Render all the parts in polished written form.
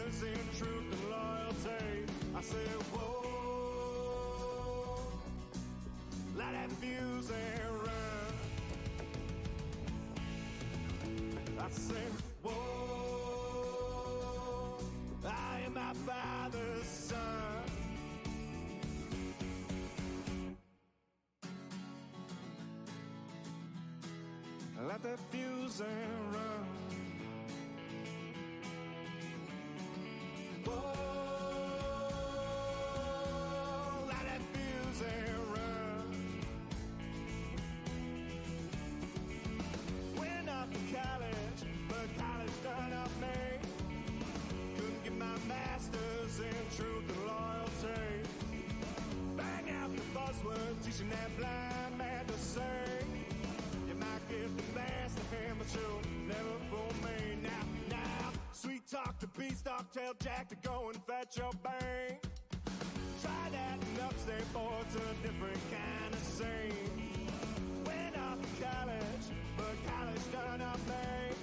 masters in truth and loyalty. I said, whoa, light that fuse and run. I said, whoa, I am my father's son. Light that fuse and run. Whoa, light that fuse and run. Went off to college, but college done up me. Couldn't get my master's in truth and loyalty. Bang out the buzzword, teaching that blind man to say, you might get the best of him, but you'll never fool me. Now, sweet talk to beanstalk, tell Jack to go and fetch your bank. Try that and upstate boy, it's a different kind of scene. Went off to college, but college done up me.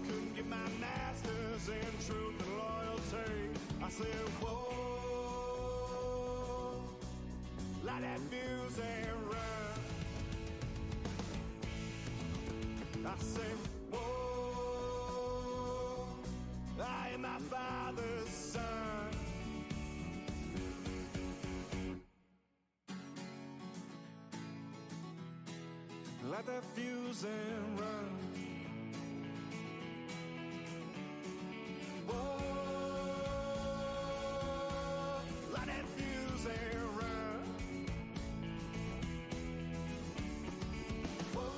Couldn't get my master's in truth and loyalty. I said, whoa, light that fuse and run. I say, whoa, I am my father's son. Light that fuse and run. Whoa, light that fuse and run. Whoa.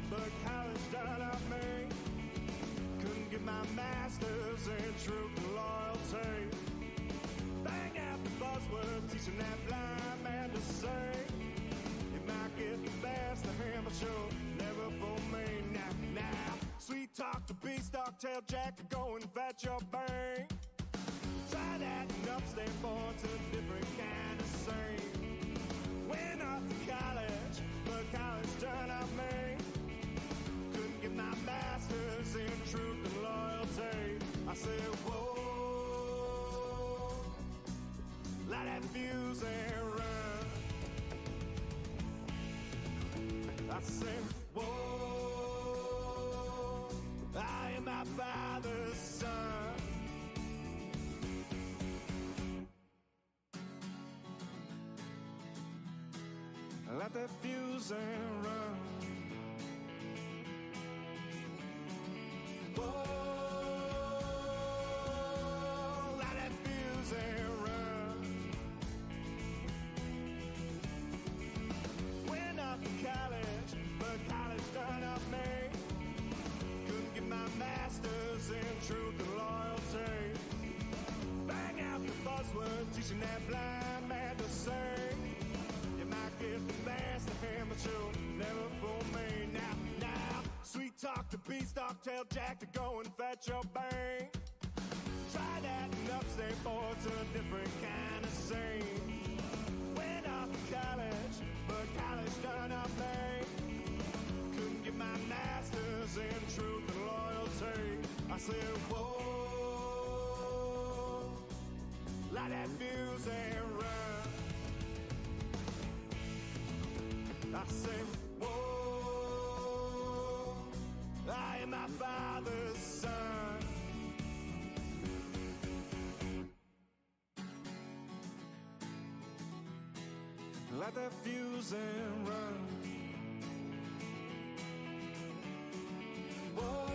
But college done up me. Couldn't get my master's in truth and loyalty. Bang out the buzzword, teaching that blind man to say, you might get the best of him, but you'll never fool me. Now, sweet talk to beanstalk, tell Jack to go and fetch your bank. Try that and upstate boy, it's a different kind of scene. Went off to college, but college done up me. Couldn't get my master's in truth and loyalty. I said, whoa, light that fuse and run. I said, whoa, I am my father's son. Light that fuse and run. Whoa, light that fuse and run. Went off to college, but college done up me. Couldn't get my master's in truth and loyalty. Bang out the buzzword, teaching that blind man to say, you might get the best of him, but you'll never fool me. Now, sweet talk to beanstalk, tell Jack to go and fetch your bank. Try that and upstate boy, it's a different kind of scene. Went off to college, but college done up me. Couldn't get my master's in truth and loyalty. I said, whoa, light that fuse and run. I say, whoa, I am my father's son. Light that fuse and run. Whoa,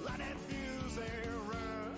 light that fuse and run.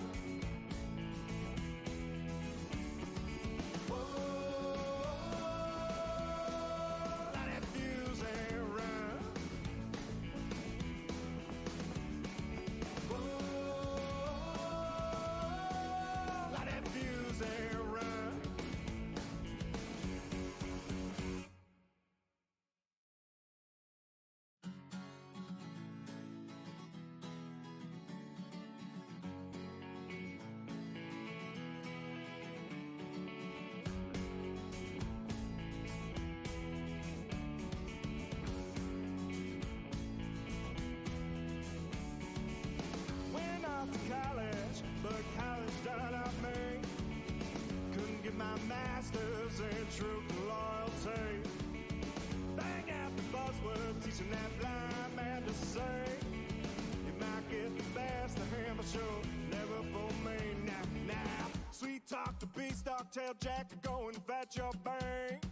tell Jack to go and fetch your bank.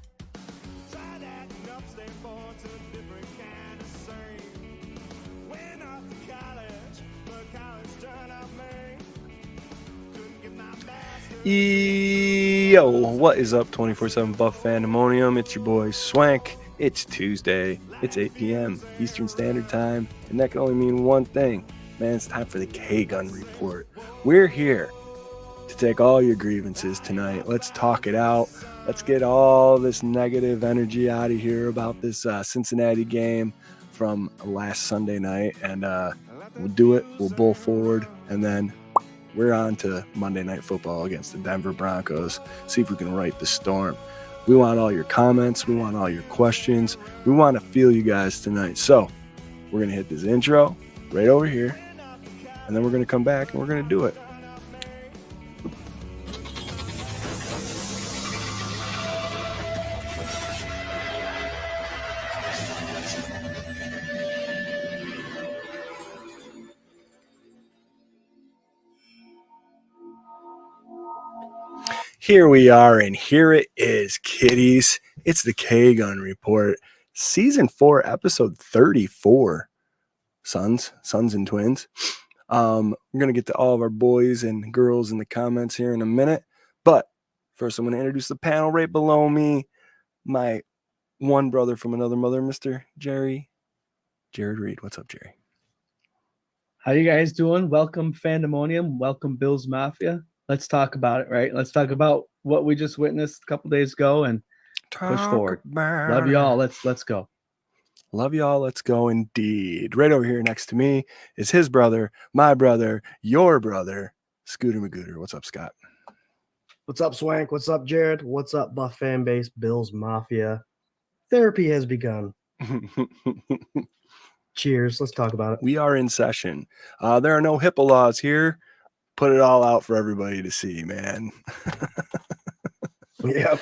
Try that and up, stay born to a different kind of sing. Went off to college, but college turned out me. Couldn't get my master's. Yo, what is up, 24/7 Buff Fandemonium? It's your boy Swank. It's Tuesday. It's 8 p.m. Eastern Standard Time, and that can only mean one thing. Man, it's time for the K-Gun Report. We're here to take all your grievances tonight. Let's talk it out. Let's get all this negative energy out of here about this Cincinnati game from last Sunday night, and we'll do it. We'll bull forward, and then we're on to Monday Night Football against the Denver Broncos. See if we can right the storm. We want all your comments. We want all your questions. We want to feel you guys tonight. So we're going to hit this intro right over here, and then we're going to come back and we're going to do it. Here we are, and here it is, kiddies. It's the K-Gun Report, Season 4, Episode 34. Sons and twins. We're going to get to all of our boys and girls in the comments here in a minute. But first, I'm going to introduce the panel right below me. My one brother from another mother, Mr. Jarrod Reed. What's up, Jerry? How you guys doing? Welcome, Fandemonium. Welcome, Bills Mafia. Let's talk about it, right? Let's talk about what we just witnessed a couple days ago and push forward. Love y'all. Let's go. Love y'all. Let's go indeed. Right over here next to me is his brother, my brother, your brother, Scooter Magooter. What's up, Scott? What's up, Swank? What's up, Jarrod? What's up, Buff fan base, Bills Mafia? Therapy has begun. Cheers. Let's talk about it. We are in session. There are no HIPAA laws here. Put it all out for everybody to see, man. Yep.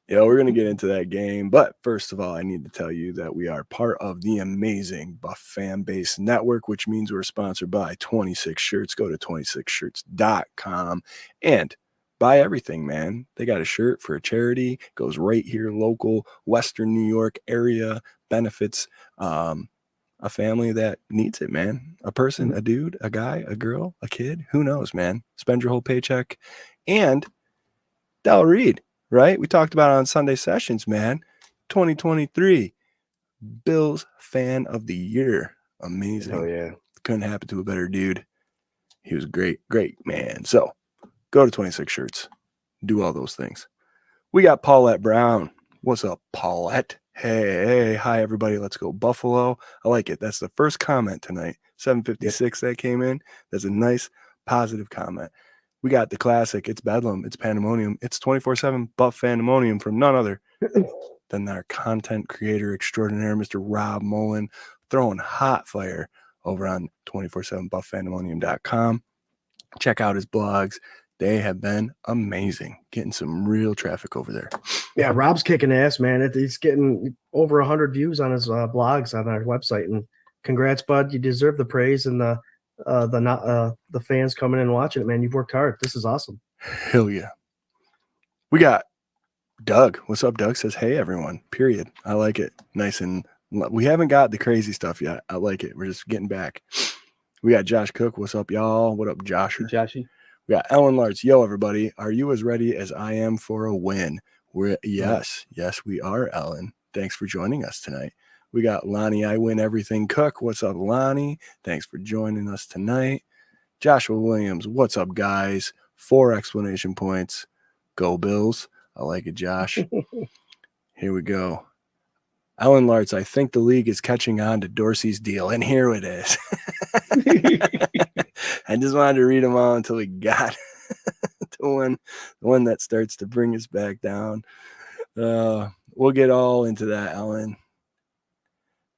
Yeah, we're going to get into that game. But first of all, I need to tell you that we are part of the amazing Buff Fan Base Network, which means we're sponsored by 26 Shirts. Go to 26shirts.com and buy everything, man. They got a shirt for a charity. Goes right here, local, Western New York area, benefits a family that needs it, man. A person, a dude, a guy, a girl, a kid. Who knows, man? Spend your whole paycheck. And Del Reed, right? We talked about it on Sunday sessions, man. 2023 Bills Fan of the Year. Amazing. Oh, yeah. Couldn't happen to a better dude. He was great man. So go to 26 Shirts. Do all those things. We got Paulette Brown. What's up, Paulette? Hey, hi, everybody. Let's go Buffalo. I like it. That's the first comment tonight. 756 that came in. That's a nice, positive comment. We got the classic. It's Bedlam. It's Pandemonium. It's 24/7 Buff Fandemonium from none other than our content creator extraordinaire, Mr. Rob Mullen, throwing hot fire over on 24/7buffandemonium.com. Check out his blogs. They have been amazing. Getting some real traffic over there. Yeah, Rob's kicking ass, man. He's getting over 100 views on his blogs on our website. And congrats, bud. You deserve the praise and the fans coming in and watching it, man. You've worked hard. This is awesome. Hell yeah. We got Doug. What's up, Doug? Says, hey, everyone. Period. I like it. Nice. And we haven't got the crazy stuff yet. I like it. We're just getting back. We got Josh Cook. What's up, y'all? What up, Josher? Joshy. We got Ellen Lartz. Yo, everybody. Are you as ready as I am for a win? Yes, we are, Ellen. Thanks for joining us tonight. We got Lonnie, I Win Everything Cook. What's up, Lonnie? Thanks for joining us tonight. Joshua Williams. What's up, guys? 4 exclamation points. Go Bills. I like it, Josh. Here we go. Ellen Lartz, I think the league is catching on to Dorsey's deal, and here it is. I just wanted to read them all until we got to one that starts to bring us back down. We'll get all into that, Ellen.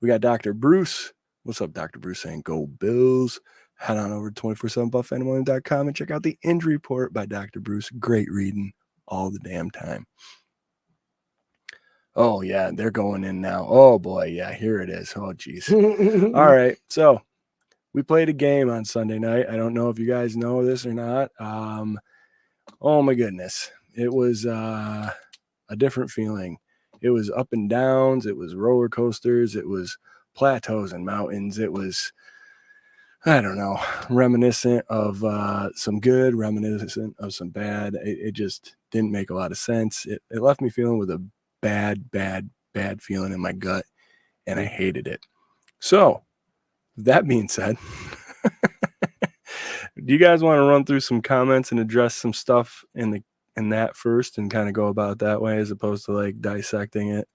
We got Dr. Bruce. What's up, Dr. Bruce? Saying go Bills. Head on over to 247buffandemonium.com and check out the injury report by Dr. Bruce. Great reading all the damn time. Oh, yeah, they're going in now. Oh, boy, yeah, here it is. Oh, geez. All right, so we played a game on Sunday night. I don't know if you guys know this or not. Oh my goodness. It was a different feeling. It was up and downs. It was roller coasters. It was plateaus and mountains. It was, I don't know, reminiscent of some good, reminiscent of some bad. It just didn't make a lot of sense. It left me feeling with a bad feeling in my gut, and I hated it. So, that being said, do you guys want to run through some comments and address some stuff in that first and kind of go about that way as opposed to like dissecting it?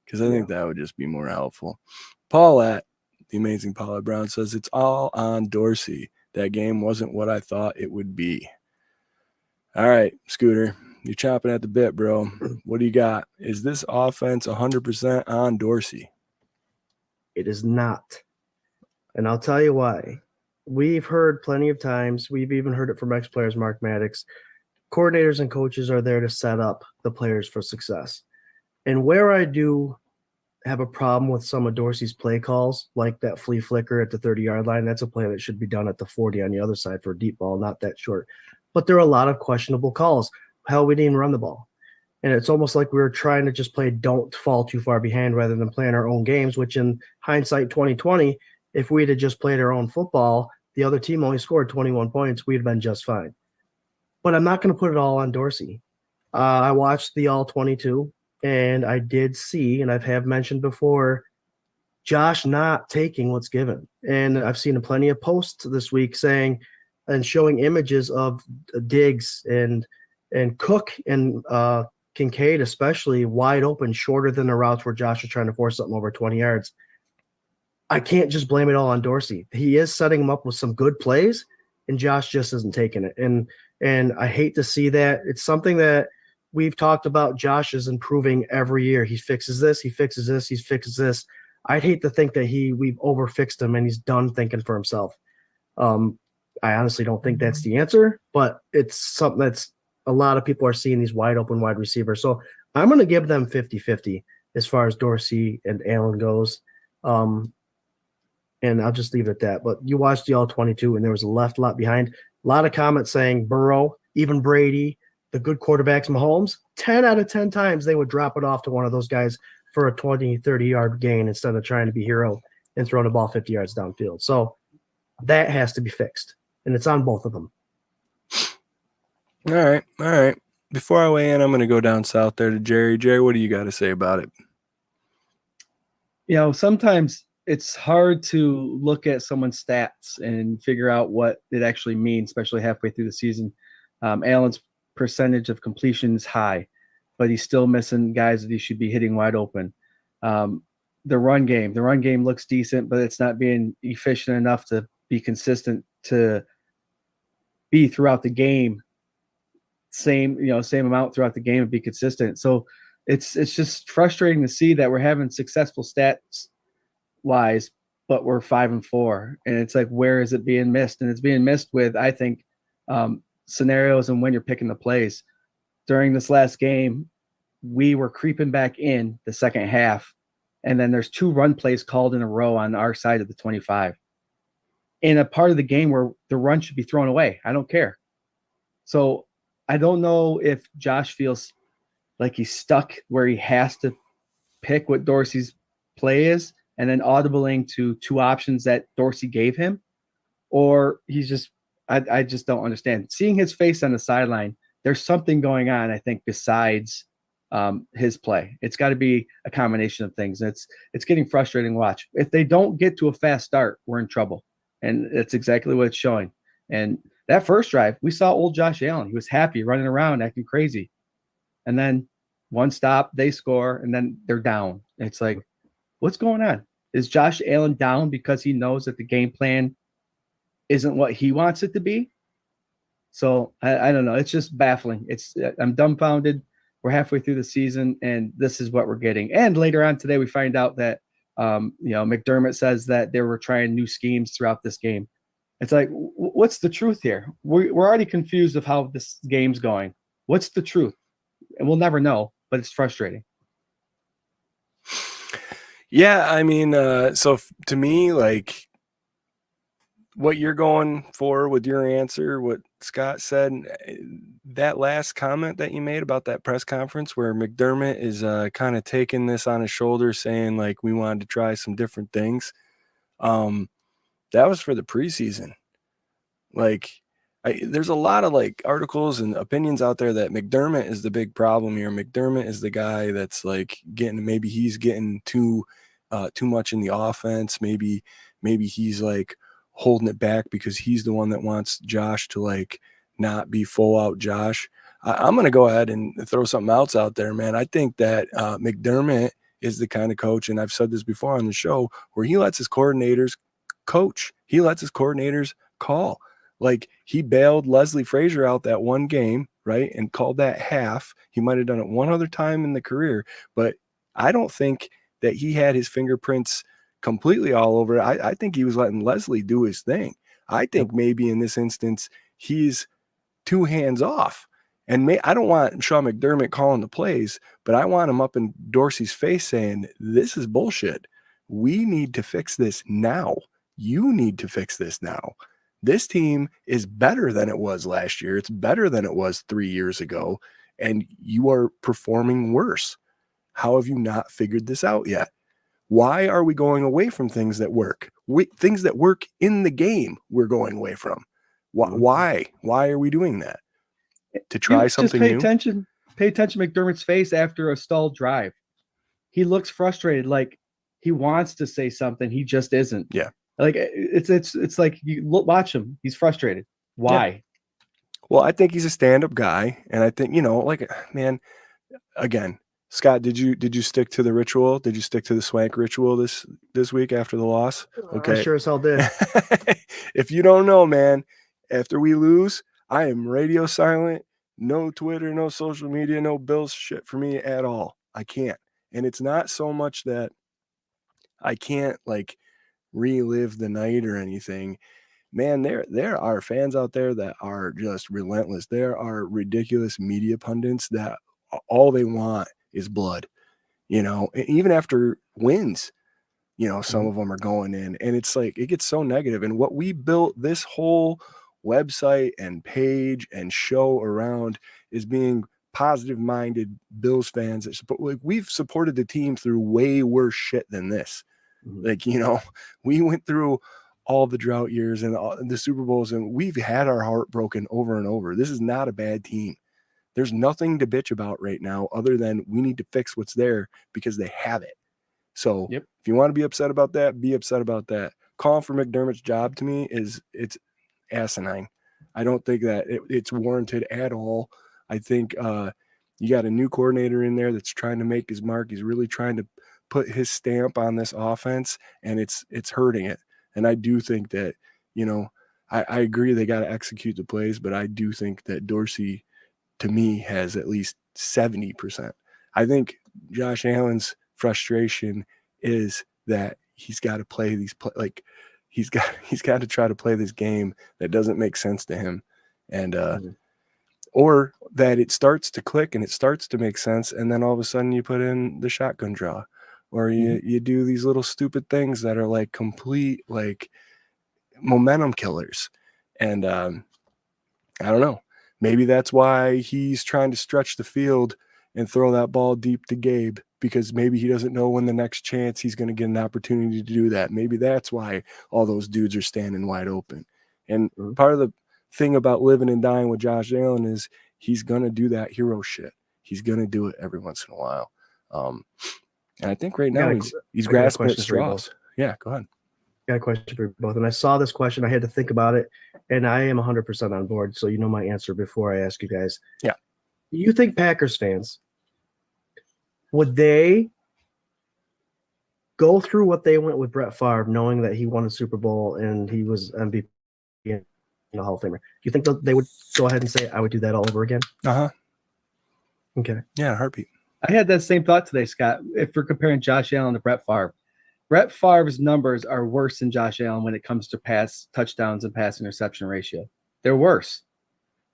Because I think that would just be more helpful. Paulette, the amazing Paulette Brown, says it's all on Dorsey. That game wasn't what I thought it would be. All right, Scooter, you're chopping at the bit, bro. What do you got? Is this offense 100% on Dorsey? It is not. And I'll tell you why. We've heard plenty of times, we've even heard it from ex-players, Mark Maddox, coordinators and coaches are there to set up the players for success. And where I do have a problem with some of Dorsey's play calls, like that flea flicker at the 30-yard line, that's a play that should be done at the 40 on the other side for a deep ball, not that short. But there are a lot of questionable calls. Hell, we didn't even run the ball. And it's almost like we were trying to just play don't fall too far behind rather than playing our own games, which in hindsight 2020, if we'd have just played our own football, the other team only scored 21 points, we'd have been just fine. But I'm not going to put it all on Dorsey. I watched the all 22, and I did see, and have mentioned before, Josh not taking what's given. And I've seen plenty of posts this week saying and showing images of Diggs and Cook and Kincaid especially wide open, shorter than the routes where Josh was trying to force something over 20 yards. I can't just blame it all on Dorsey. He is setting him up with some good plays, and Josh just isn't taking it. And I hate to see that. It's something that we've talked about. Josh is improving every year. He fixes this, he fixes this, he fixes this. I'd hate to think that we've overfixed him and he's done thinking for himself. I honestly don't think that's the answer, but it's something that's a lot of people are seeing these wide open wide receivers. So I'm going to give them 50-50 as far as Dorsey and Allen goes. And I'll just leave it at that. But you watched the all 22 and there was a lot behind. A lot of comments saying Burrow, even Brady, the good quarterbacks, Mahomes, 10 out of 10 times they would drop it off to one of those guys for a 20, 30-yard gain instead of trying to be hero and throwing the ball 50 yards downfield. So that has to be fixed, and it's on both of them. All right. Before I weigh in, I'm going to go down south there to Jerry. Jerry, what do you got to say about it? Sometimes it's hard to look at someone's stats and figure out what it actually means, especially halfway through the season. Allen's percentage of completion is high, but he's still missing guys that he should be hitting wide open. The run game looks decent, but it's not being efficient enough to be consistent to be throughout the game. Same amount throughout the game and be consistent. So it's just frustrating to see that we're having successful stats wise, but we're 5-4, and it's like, where is it being missed? And it's being missed with, I think, scenarios and when you're picking the plays. During this last game, we were creeping back in the second half, and then there's 2 run plays called in a row on our side of the 25 in a part of the game where the run should be thrown away. I don't care. So I don't know if Josh feels like he's stuck where he has to pick what Dorsey's play is and then audibling to 2 options that Dorsey gave him, or he's just, I just don't understand. Seeing his face on the sideline, there's something going on, I think, besides his play. It's got to be a combination of things. It's getting frustrating to watch. If they don't get to a fast start, we're in trouble. And that's exactly what it's showing. And that first drive, we saw old Josh Allen. He was happy, running around, acting crazy. And then one stop, they score, and then they're down. It's like, what's going on? Is Josh Allen down because he knows that the game plan isn't what he wants it to be? So I don't know. It's just baffling. I'm dumbfounded. We're halfway through the season, and this is what we're getting. And later on today, we find out that McDermott says that they were trying new schemes throughout this game. It's like, what's the truth here? We're already confused of how this game's going. What's the truth? And we'll never know, but it's frustrating. Yeah, I mean, so to me, like, what you're going for with your answer, what Scott said, that last comment that you made about that press conference where McDermott is kind of taking this on his shoulders, saying like we wanted to try some different things. That was for the preseason. Like, there's a lot of like articles and opinions out there that McDermott is the big problem here. McDermott is the guy that's like maybe he's getting too much in the offense. Maybe he's like holding it back because he's the one that wants Josh to like not be full out Josh. I'm going to go ahead and throw something else out there, man. I think that McDermott is the kind of coach, and I've said this before on the show, where he lets his coordinators coach. He lets his coordinators call. Like, he bailed Leslie Frazier out that one game, right, and called that half. He might have done it one other time in the career, but I don't think that he had his fingerprints completely all over it. I think he was letting Leslie do his thing. I think maybe in this instance, he's two hands off. And I don't want Sean McDermott calling the plays, but I want him up in Dorsey's face saying, this is bullshit. We need to fix this now. You need to fix this now. This team is better than it was last year. It's better than it was 3 years ago, and you are performing worse. How have you not figured this out yet? Why are we going away from things that work? Things that work in the game, we're going away from. Why? Why are we doing that? To try something new? Pay attention to McDermott's face after a stalled drive. He looks frustrated, like he wants to say something. He just isn't. Yeah. Like it's like you watch him. He's frustrated. Why? Yeah. Well, I think he's a stand-up guy, and I think, like, man, again, Scott, did you stick to the ritual? Did you stick to the Swank ritual this week after the loss? Okay, I sure as hell did. If you don't know, man, after we lose, I am radio silent. No Twitter, no social media, no Bills shit for me at all. I can't, and it's not so much that I can't like relive the night or anything. Man, there are fans out there that are just relentless. There are ridiculous media pundits that all they want is blood, even after wins, some of them are going in, and it's like, it gets so negative. And what we built this whole website and page and show around is being positive minded Bills fans that support, like, we've supported the team through way worse shit than this. Like, we went through all the drought years and the Super Bowls, and we've had our heart broken over and over. This is not a bad team. There's nothing to bitch about right now other than we need to fix what's there because they have it. So If you want to be upset about that, be upset about that. Calling for McDermott's job to me it's asinine. I don't think that it's warranted at all. I think you got a new coordinator in there that's trying to make his mark. He's really trying to put his stamp on this offense, and it's hurting it. And I do think that, I agree they got to execute the plays, but I do think that Dorsey, to me, has at least 70%. I think Josh Allen's frustration is that he's got to play these he's got to try to play this game that doesn't make sense to him, and or that it starts to click and it starts to make sense, and then all of a sudden you put in the shotgun draw, or you do these little stupid things that are like complete like momentum killers. And I don't know. Maybe that's why he's trying to stretch the field and throw that ball deep to Gabe, because maybe he doesn't know when the next chance he's going to get an opportunity to do that. Maybe that's why all those dudes are standing wide open. And part of the thing about living and dying with Josh Allen is he's going to do that hero shit. He's going to do it every once in a while. And I think right now he's grasping at straws. Yeah, go ahead. Got a question for both. And I saw this question. I had to think about it. And I am 100% on board. So you know my answer before I ask you guys. Yeah. You think Packers fans, would they go through what they went with Brett Favre, knowing that he won a Super Bowl and he was MVP and a Hall of Famer? Do you think they would go ahead and say, I would do that all over again? Uh-huh. Okay. Yeah, heartbeat. I had that same thought today, Scott. If we're comparing Josh Allen to Brett Favre, Brett Favre's numbers are worse than Josh Allen when it comes to pass touchdowns and pass interception ratio. They're worse.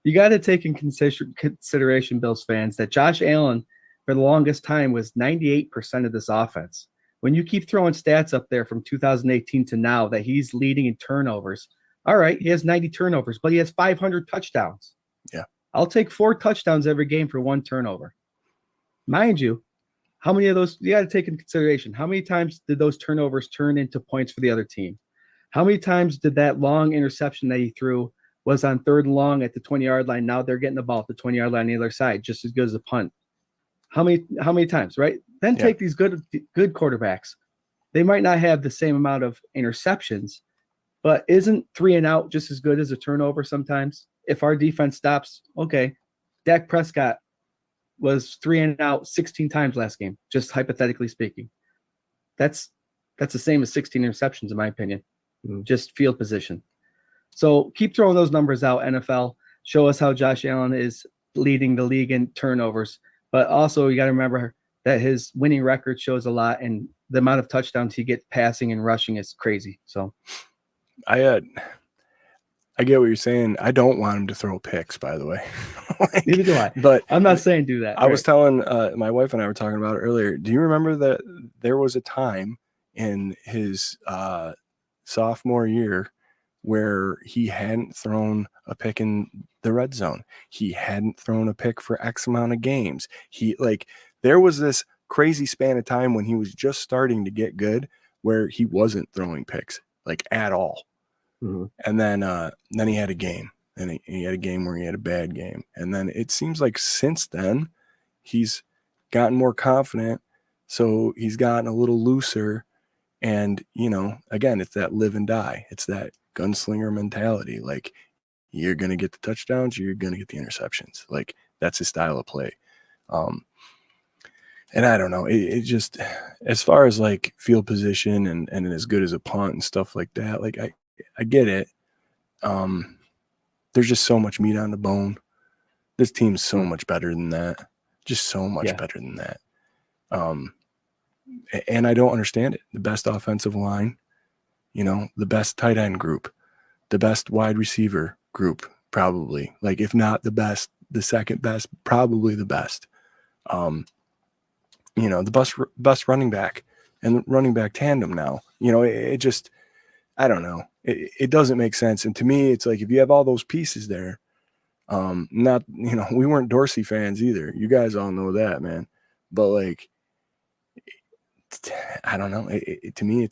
You got to take in consideration, Bills fans, that Josh Allen for the longest time was 98% of this offense. When you keep throwing stats up there from 2018 to now that he's leading in turnovers, All right, he has 90 turnovers, but he has 500 touchdowns. Yeah. I'll take 4 touchdowns every game for 1 turnover. Mind you, how many of those you got to take into consideration? How many times did those turnovers turn into points for the other team? How many times did that long interception that he threw was on 3rd and long at the 20-yard line? Now they're getting the ball at the 20-yard line on the other side, just as good as a punt. How many times, right? Then take these good quarterbacks. They might not have the same amount of interceptions, but isn't 3 and out just as good as a turnover sometimes? If our defense stops, okay, Dak Prescott was 3 and out 16 times last game, just hypothetically speaking. That's the same as 16 interceptions, in my opinion, just field position. So keep throwing those numbers out, NFL. Show us how Josh Allen is leading the league in turnovers. But also, you got to remember that his winning record shows a lot, and the amount of touchdowns he gets passing and rushing is crazy. So I get what you're saying. I don't want him to throw picks, by the way. Neither do I. But I'm not saying do that. I was telling my wife and I were talking about it earlier. Do you remember that there was a time in his sophomore year where he hadn't thrown a pick in the red zone? He hadn't thrown a pick for X amount of games. There was this crazy span of time when he was just starting to get good where he wasn't throwing picks at all. Mm-hmm. And then he had a game, and he had a game where he had a bad game. And then it seems like since then he's gotten more confident. So he's gotten a little looser. And, again, it's that live and die. It's that gunslinger mentality. You're going to get the touchdowns, you're going to get the interceptions. That's his style of play. And I don't know, it just, as far as field position and as good as a punt and stuff like that, I get it. There's just so much meat on the bone. This team's so much better than that. Just so much better than that. And I don't understand it. The best offensive line, the best tight end group, the best wide receiver group, probably. If not the best, the second best, probably the best. The best running back and running back tandem now. It just, I don't know. It doesn't make sense. And to me, it's if you have all those pieces there, we weren't Dorsey fans either. You guys all know that, man. But I don't know. To me,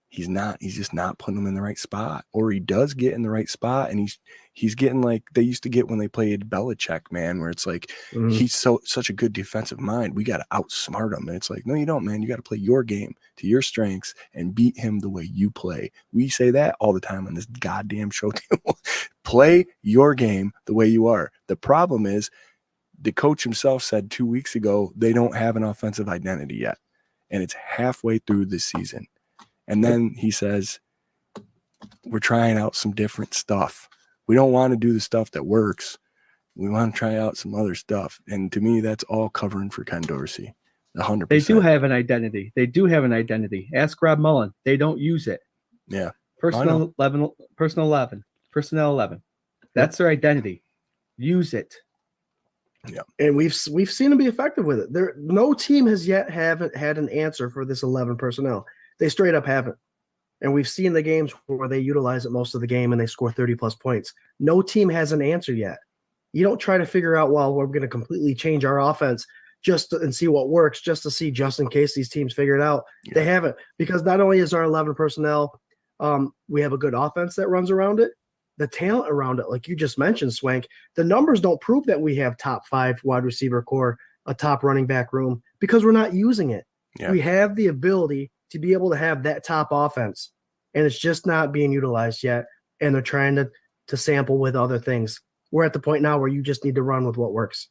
he's just not putting them in the right spot, or he does get in the right spot, and he's getting they used to get when they played Belichick, man, where it's he's such a good defensive mind. We got to outsmart him, and it's no, you don't, man. You got to play your game to your strengths and beat him the way you play. We say that all the time on this goddamn show too. Play your game the way you are. The problem is, the coach himself said 2 weeks ago they don't have an offensive identity yet, and it's halfway through this season. And then he says, we're trying out some different stuff. We don't want to do the stuff that works. We want to try out some other stuff. And to me, that's all covering for Ken Dorsey. 100%. They do have an identity. Ask Rob Mullen. They don't use it. Yeah. Personnel 11. That's their identity. Use it. Yeah. And we've seen them be effective with it. No team has yet haven't had an answer for this 11 personnel. They straight up haven't. And we've seen the games where they utilize it most of the game and they score 30-plus points. No team has an answer yet. You don't try to figure out, we're going to completely change our offense and see what works, just to see just in case these teams figure it out. Yeah. They haven't. Because not only is our 11 personnel, we have a good offense that runs around it, the talent around it, like you just mentioned, Swank, the numbers don't prove that we have top 5 wide receiver core, a top running back room, because we're not using it. Yeah. We have the ability to be able to have that top offense, and it's just not being utilized yet, and they're trying to sample with other things. We're at the point now where you just need to run with what works.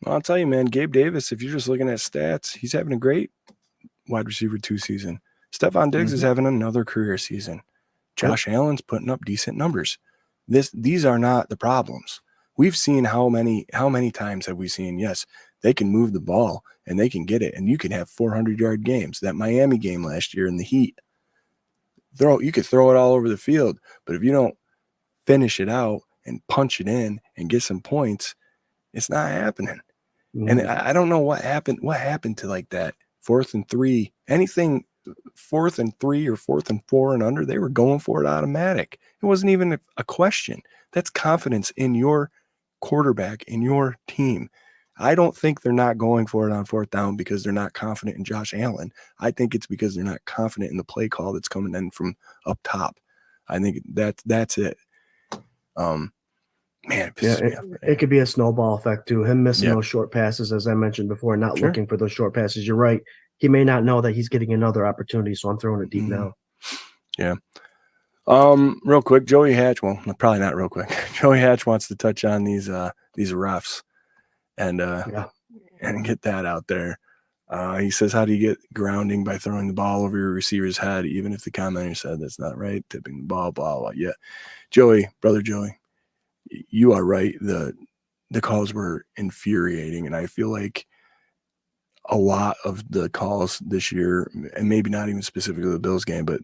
Well, I'll tell you, man, Gabe Davis, if you're just looking at stats, he's having a great wide receiver 2 season. Stephon Diggs is having another career season. Josh Allen's putting up decent numbers. These are not the problems. We've seen how many times have we seen, yes, they can move the ball and they can get it, and you can have 400-yard games. That Miami game last year in the heat, you could throw it all over the field, but if you don't finish it out and punch it in and get some points, it's not happening. Mm-hmm. And I don't know what happened to that 4th and 3, anything 4th and 3 or 4th and 4 and under, they were going for it automatic. It wasn't even a question. That's confidence in your quarterback, in your team. I don't think they're not going for it on 4th down because they're not confident in Josh Allen. I think it's because they're not confident in the play call that's coming in from up top. I think that's it. Man, it pisses me off, man. It could be a snowball effect too. Him missing Yep. those short passes, as I mentioned before, not Sure. looking for those short passes. You're right. He may not know that he's getting another opportunity, so I'm throwing it deep now. Yeah. Real quick, Joey Hatch. Well, probably not real quick. Joey Hatch wants to touch on these refs and get that out there. He says, how do you get grounding by throwing the ball over your receiver's head, even if the commenter said that's not right, tipping the ball, blah, blah. Yeah. Brother Joey, you are right. The calls were infuriating, and I feel like a lot of the calls this year, and maybe not even specifically the Bills game, but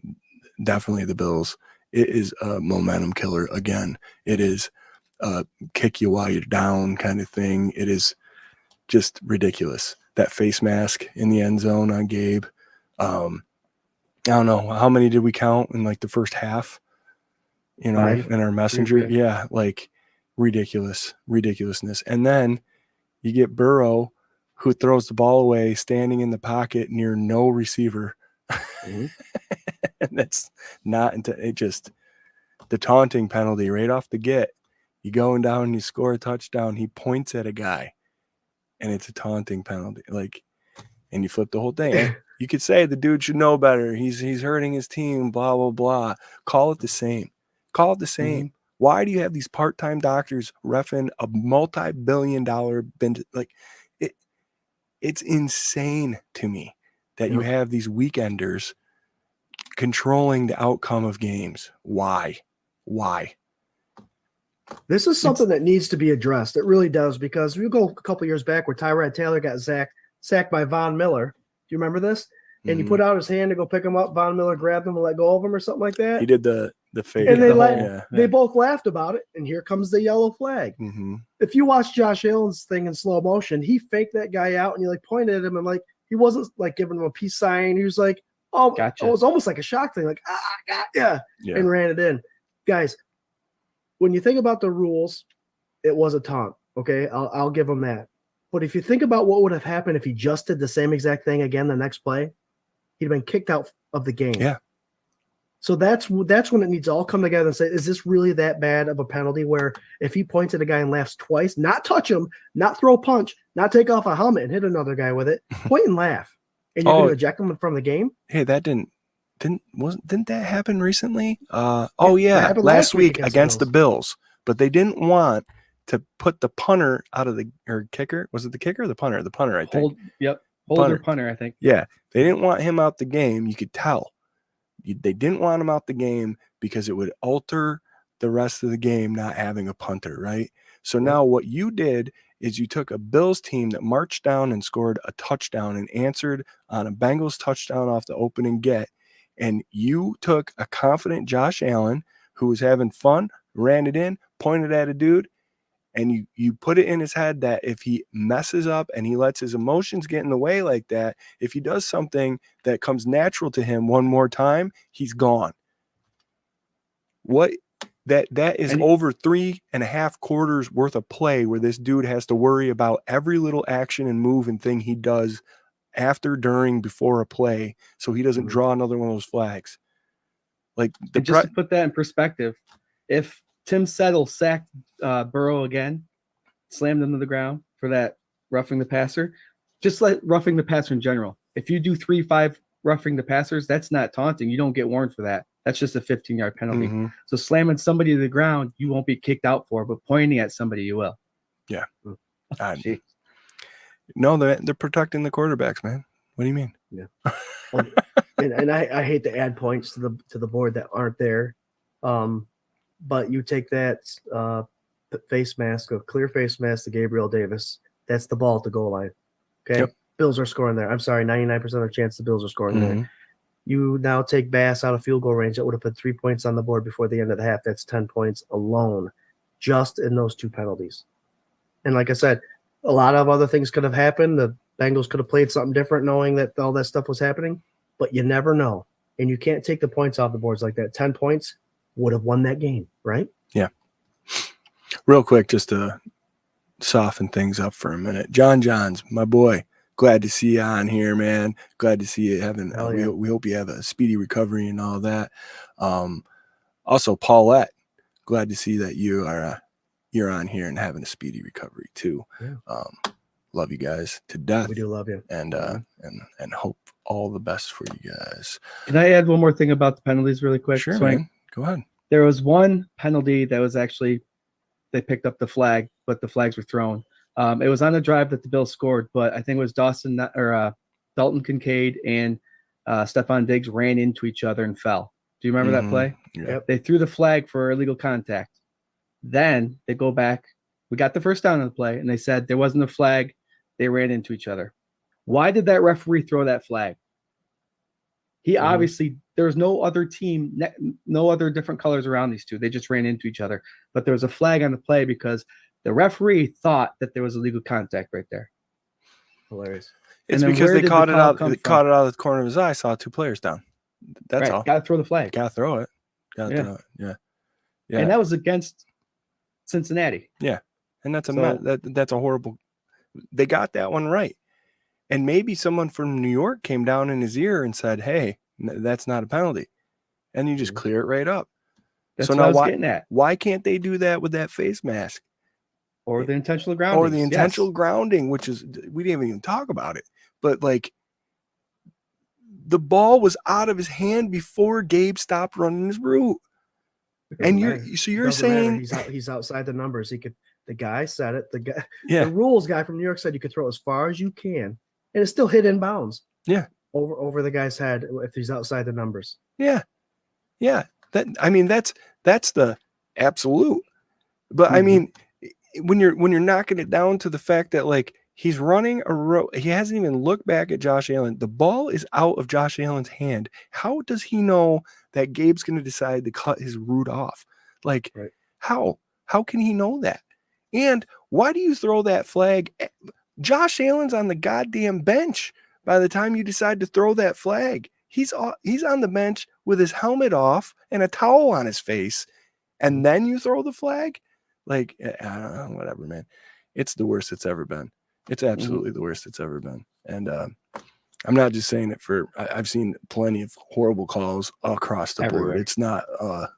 definitely the Bills, it is a momentum killer again. It is a kick you while you're down kind of thing. It is just ridiculous. That face mask in the end zone on Gabe. I don't know. How many did we count in like the first half? In our messenger? Yeah, like ridiculousness. And then you get Burrow, who throws the ball away standing in the pocket near no receiver. Mm-hmm. And that's not into it. Just the taunting penalty right off the get. You going down and you score a touchdown. He points at a guy, and it's a taunting penalty. And you flip the whole thing. You could say the dude should know better. He's hurting his team. Blah blah blah. Call it the same. Mm-hmm. Why do you have these part-time doctors reffing a multi-billion-dollar it's insane to me that you have these weekenders controlling the outcome of games. Why? This is something that needs to be addressed. It really does, because we go a couple years back where Tyrod Taylor got sacked by Von Miller. Do you remember this? And he put out his hand to go pick him up. Von Miller grabbed him and let go of him or something like that. He did the fake. And they both laughed about it, and here comes the yellow flag. Mm-hmm. If you watch Josh Allen's thing in slow motion, he faked that guy out, and he pointed at him, and he wasn't giving him a peace sign. He was like, "Oh, gotcha." It was almost like a shock thing, yeah, and ran it in. Guys, when you think about the rules, it was a taunt. Okay, I'll give him that. But if you think about what would have happened if he just did the same exact thing again the next play, he'd have been kicked out of the game. Yeah. So that's when it needs to all come together and say, is this really that bad of a penalty where if he points at a guy and laughs twice, not touch him, not throw a punch, not take off a helmet and hit another guy with it, point and laugh, and you're going to eject him from the game? Hey, that didn't that happen recently? Last week against the Bills, but they didn't want to put the punter out of kicker. Was it the kicker or the punter? The punter, I think. Punter, I think. Yeah, they didn't want him out the game. You could tell. They didn't want him out the game because it would alter the rest of the game not having a punter, right? So now what you did is you took a Bills team that marched down and scored a touchdown and answered on a Bengals touchdown off the opening get, and you took a confident Josh Allen who was having fun, ran it in, pointed at a dude, and you put it in his head that if he messes up and he lets his emotions get in the way like that, if he does something that comes natural to him one more time, he's gone. That is over 3.5 quarters worth of play where this dude has to worry about every little action and move and thing he does after, during, before a play, so he doesn't draw another one of those flags. Just to put that in perspective, if Tim Settle sacked Burrow again, slammed him to the ground for that roughing the passer, just like roughing the passer in general. If you do 3-5 roughing the passers, that's not taunting. You don't get warned for that. That's just a 15-yard penalty. Mm-hmm. So slamming somebody to the ground, you won't be kicked out for, but pointing at somebody, you will. Yeah. No, they're protecting the quarterbacks, man. What do you mean? Yeah. and I hate to add points to the board that aren't there. But you take that face mask, a clear face mask to Gabriel Davis. That's the ball at the goal line. Okay? Yep. Bills are scoring there. I'm sorry, 99% of the chance the Bills are scoring there. You now take Bass out of field goal range. That would have put 3 points on the board before the end of the half. That's 10 points alone just in those two penalties. And like I said, a lot of other things could have happened. The Bengals could have played something different knowing that all that stuff was happening. but you never know. And you can't take the points off the boards like that. 10 points would have won that game, right? Yeah. Real quick, just to soften things up for a minute. Johns, my boy, glad to see you on here, man. Glad to see you having. We hope you have a speedy recovery and all that. Also, Paulette, glad to see that you're on here and having a speedy recovery too. Yeah. Love you guys to death. We do love you, and hope all the best for you guys. Can I add one more thing about the penalties really quick? Sure, Swank? man. Go ahead. There was one penalty that was actually they picked up the flag, but the flags were thrown. It was on a drive that the Bills scored, but I think it was Dalton Kincaid and Stephon Diggs ran into each other and fell. Do you remember that play? Yeah. They threw the flag for illegal contact. Then they go back. We got the first down on the play, and they said there wasn't a flag. They ran into each other. Why did that referee throw that flag? He obviously, there was no other team, no other different colors around these two. They just ran into each other. But there was a flag on the play because the referee thought that there was illegal contact right there. Hilarious. It's because they caught it out. They caught it out of the corner of his eye. Saw two players down. That's all. Got to throw the flag. Got to throw it. Got to throw it. Yeah. Yeah. And that was against Cincinnati. Yeah. And that's a horrible. They got that one right. And maybe someone from New York came down in his ear and said, "Hey, that's not a penalty," and you just clear it right up. That's so what now I was getting at. Why can't they do that with that face mask? Or the intentional grounding. Or the intentional grounding, which is, we didn't even talk about it. But like, the ball was out of his hand before Gabe stopped running his route. And you're saying he's outside the numbers. The guy said it. The rules guy from New York said you could throw as far as you can, and it's still hit in bounds. Yeah. Over the guy's head if he's outside the numbers. Yeah. Yeah. That's the absolute. But I mean, when you're knocking it down to the fact that like he's running a row, he hasn't even looked back at Josh Allen. The ball is out of Josh Allen's hand. How does he know that Gabe's going to decide to cut his route off? Like, how can he know that? And why do you throw that flag? Josh Allen's on the goddamn bench by the time you decide to throw that flag. He's on the bench with his helmet off and a towel on his face, and then you throw the flag? Like, I don't know, whatever, man. It's the worst it's ever been. It's absolutely the worst it's ever been. And I'm not just saying it I've seen plenty of horrible calls across the board. It's not,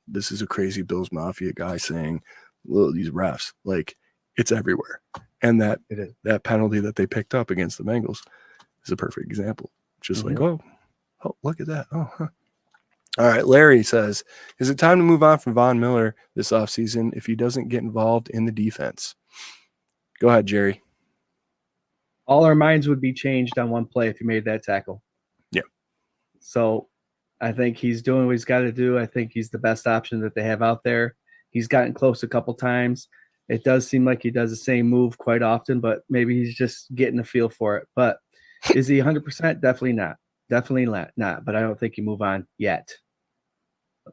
this is a crazy Bills Mafia guy saying, well, these refs, like, it's everywhere. And that penalty that they picked up against the Bengals is a perfect example. Just like, oh, look at that. Oh, huh. All right. Larry says, is it time to move on from Von Miller this offseason if he doesn't get involved in the defense? Go ahead, Jerry. All our minds would be changed on one play if he made that tackle. Yeah. So I think he's doing what he's got to do. I think he's the best option that they have out there. He's gotten close a couple times. It does seem like he does the same move quite often, but maybe he's just getting a feel for it. But is he 100%? Definitely not. Definitely not. But I don't think he move on yet.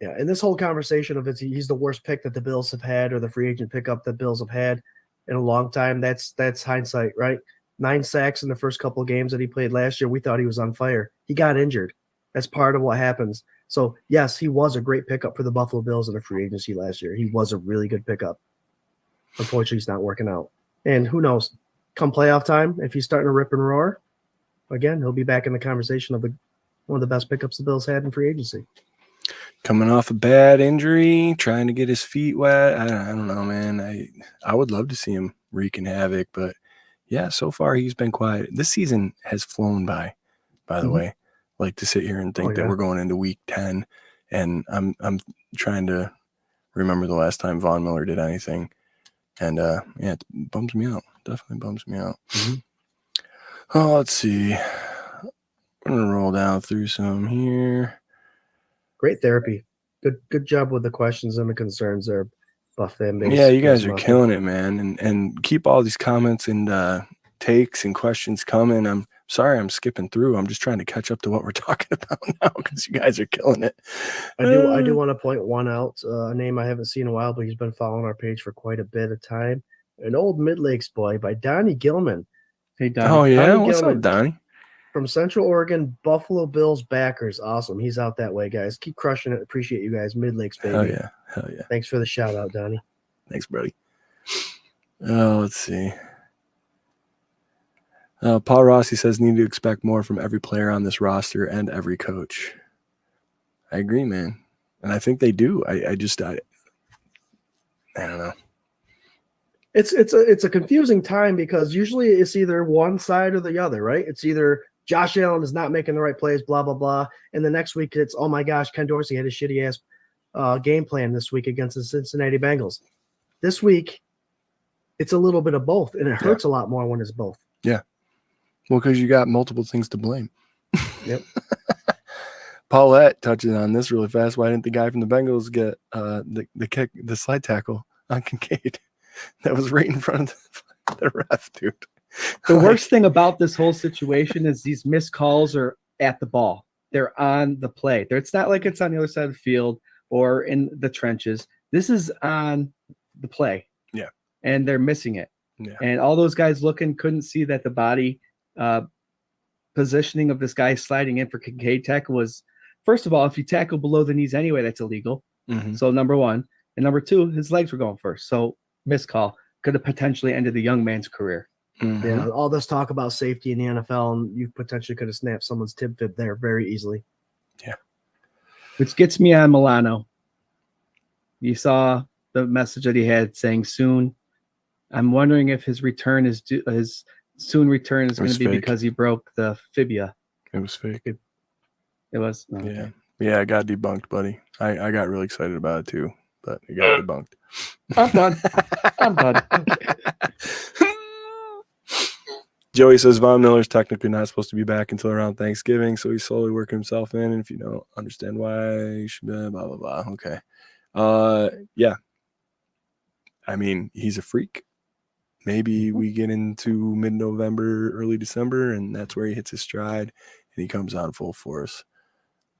Yeah, and this whole conversation of he's the worst pick that the Bills have had or the free agent pickup the Bills have had in a long time, that's hindsight, right? 9 sacks in the first couple of games that he played last year. We thought he was on fire. He got injured. That's part of what happens. So, yes, he was a great pickup for the Buffalo Bills in the free agency last year. He was a really good pickup. Unfortunately, he's not working out. And who knows? Come playoff time, if he's starting to rip and roar, again, he'll be back in the conversation of one of the best pickups the Bills had in free agency. Coming off a bad injury, trying to get his feet wet. I don't know, man. I would love to see him wreaking havoc, but yeah, so far he's been quiet. This season has flown by the way. Like to sit here and think that we're going into week 10, and I'm trying to remember the last time Von Miller did anything. And yeah, it bums me out. Definitely bums me out. Oh, let's see. I'm gonna roll down through some here. Great therapy. Good job with the questions and the concerns there, Buff Fan Base. Yeah, you guys are killing it, man. And keep all these comments and takes and questions coming. I'm sorry I'm skipping through. I'm just trying to catch up to what we're talking about now because you guys are killing it. I do want to point one out, a name I haven't seen in a while, but he's been following our page for quite a bit of time. An old Mid-Lakes boy by Donnie Gilman. Hey, Donnie. Oh, yeah? Donnie What's Gilman, up, Donnie? from Central Oregon, Buffalo Bills backers. Awesome. He's out that way, guys. Keep crushing it. Appreciate you guys. Mid-Lakes, baby. Hell yeah. Hell yeah. Thanks for the shout out, Donnie. Thanks, buddy. Oh, let's see. Paul Rossi says need to expect more from every player on this roster and every coach. I agree, man. And I think they do. I don't know. It's a confusing time because usually it's either one side or the other, right? It's either Josh Allen is not making the right plays, blah, blah, blah. And the next week it's, oh my gosh, Ken Dorsey had a shitty ass game plan this week against the Cincinnati Bengals. This week, it's a little bit of both, and it hurts a lot more when it's both. Yeah. Well, because you got multiple things to blame. Yep. Paulette touching on this really fast. Why didn't the guy from the Bengals get the slide tackle on Kincaid? That was right in front of the ref, dude. The worst thing about this whole situation is these missed calls are at the ball. They're on the play. It's not like it's on the other side of the field or in the trenches. This is on the play. Yeah. And they're missing it. Yeah. And all those guys looking couldn't see that the body positioning of this guy sliding in for Kincaid tackle was, first of all, if you tackle below the knees anyway, that's illegal. Mm-hmm. So number one. And number two, his legs were going first. So missed call could have potentially ended the young man's career. Mm-hmm. Yeah, all this talk about safety in the NFL, and you potentially could have snapped someone's tib fib there very easily. Yeah. Which gets me on Milano. You saw the message that he had saying soon. I'm wondering if his return is his soon return is going to be fake. because he broke the fibia. It was fake. It was. Oh, Yeah. okay. Yeah, it got debunked, buddy. I got really excited about it too, but it got debunked. I'm done. I'm done. Joey says Von Miller's technically not supposed to be back until around Thanksgiving, so he's slowly working himself in. And if you don't understand why, you should blah, blah, blah. Okay. Yeah. I mean, he's a freak. Maybe we get into mid-November, early December, and that's where he hits his stride, and he comes on full force.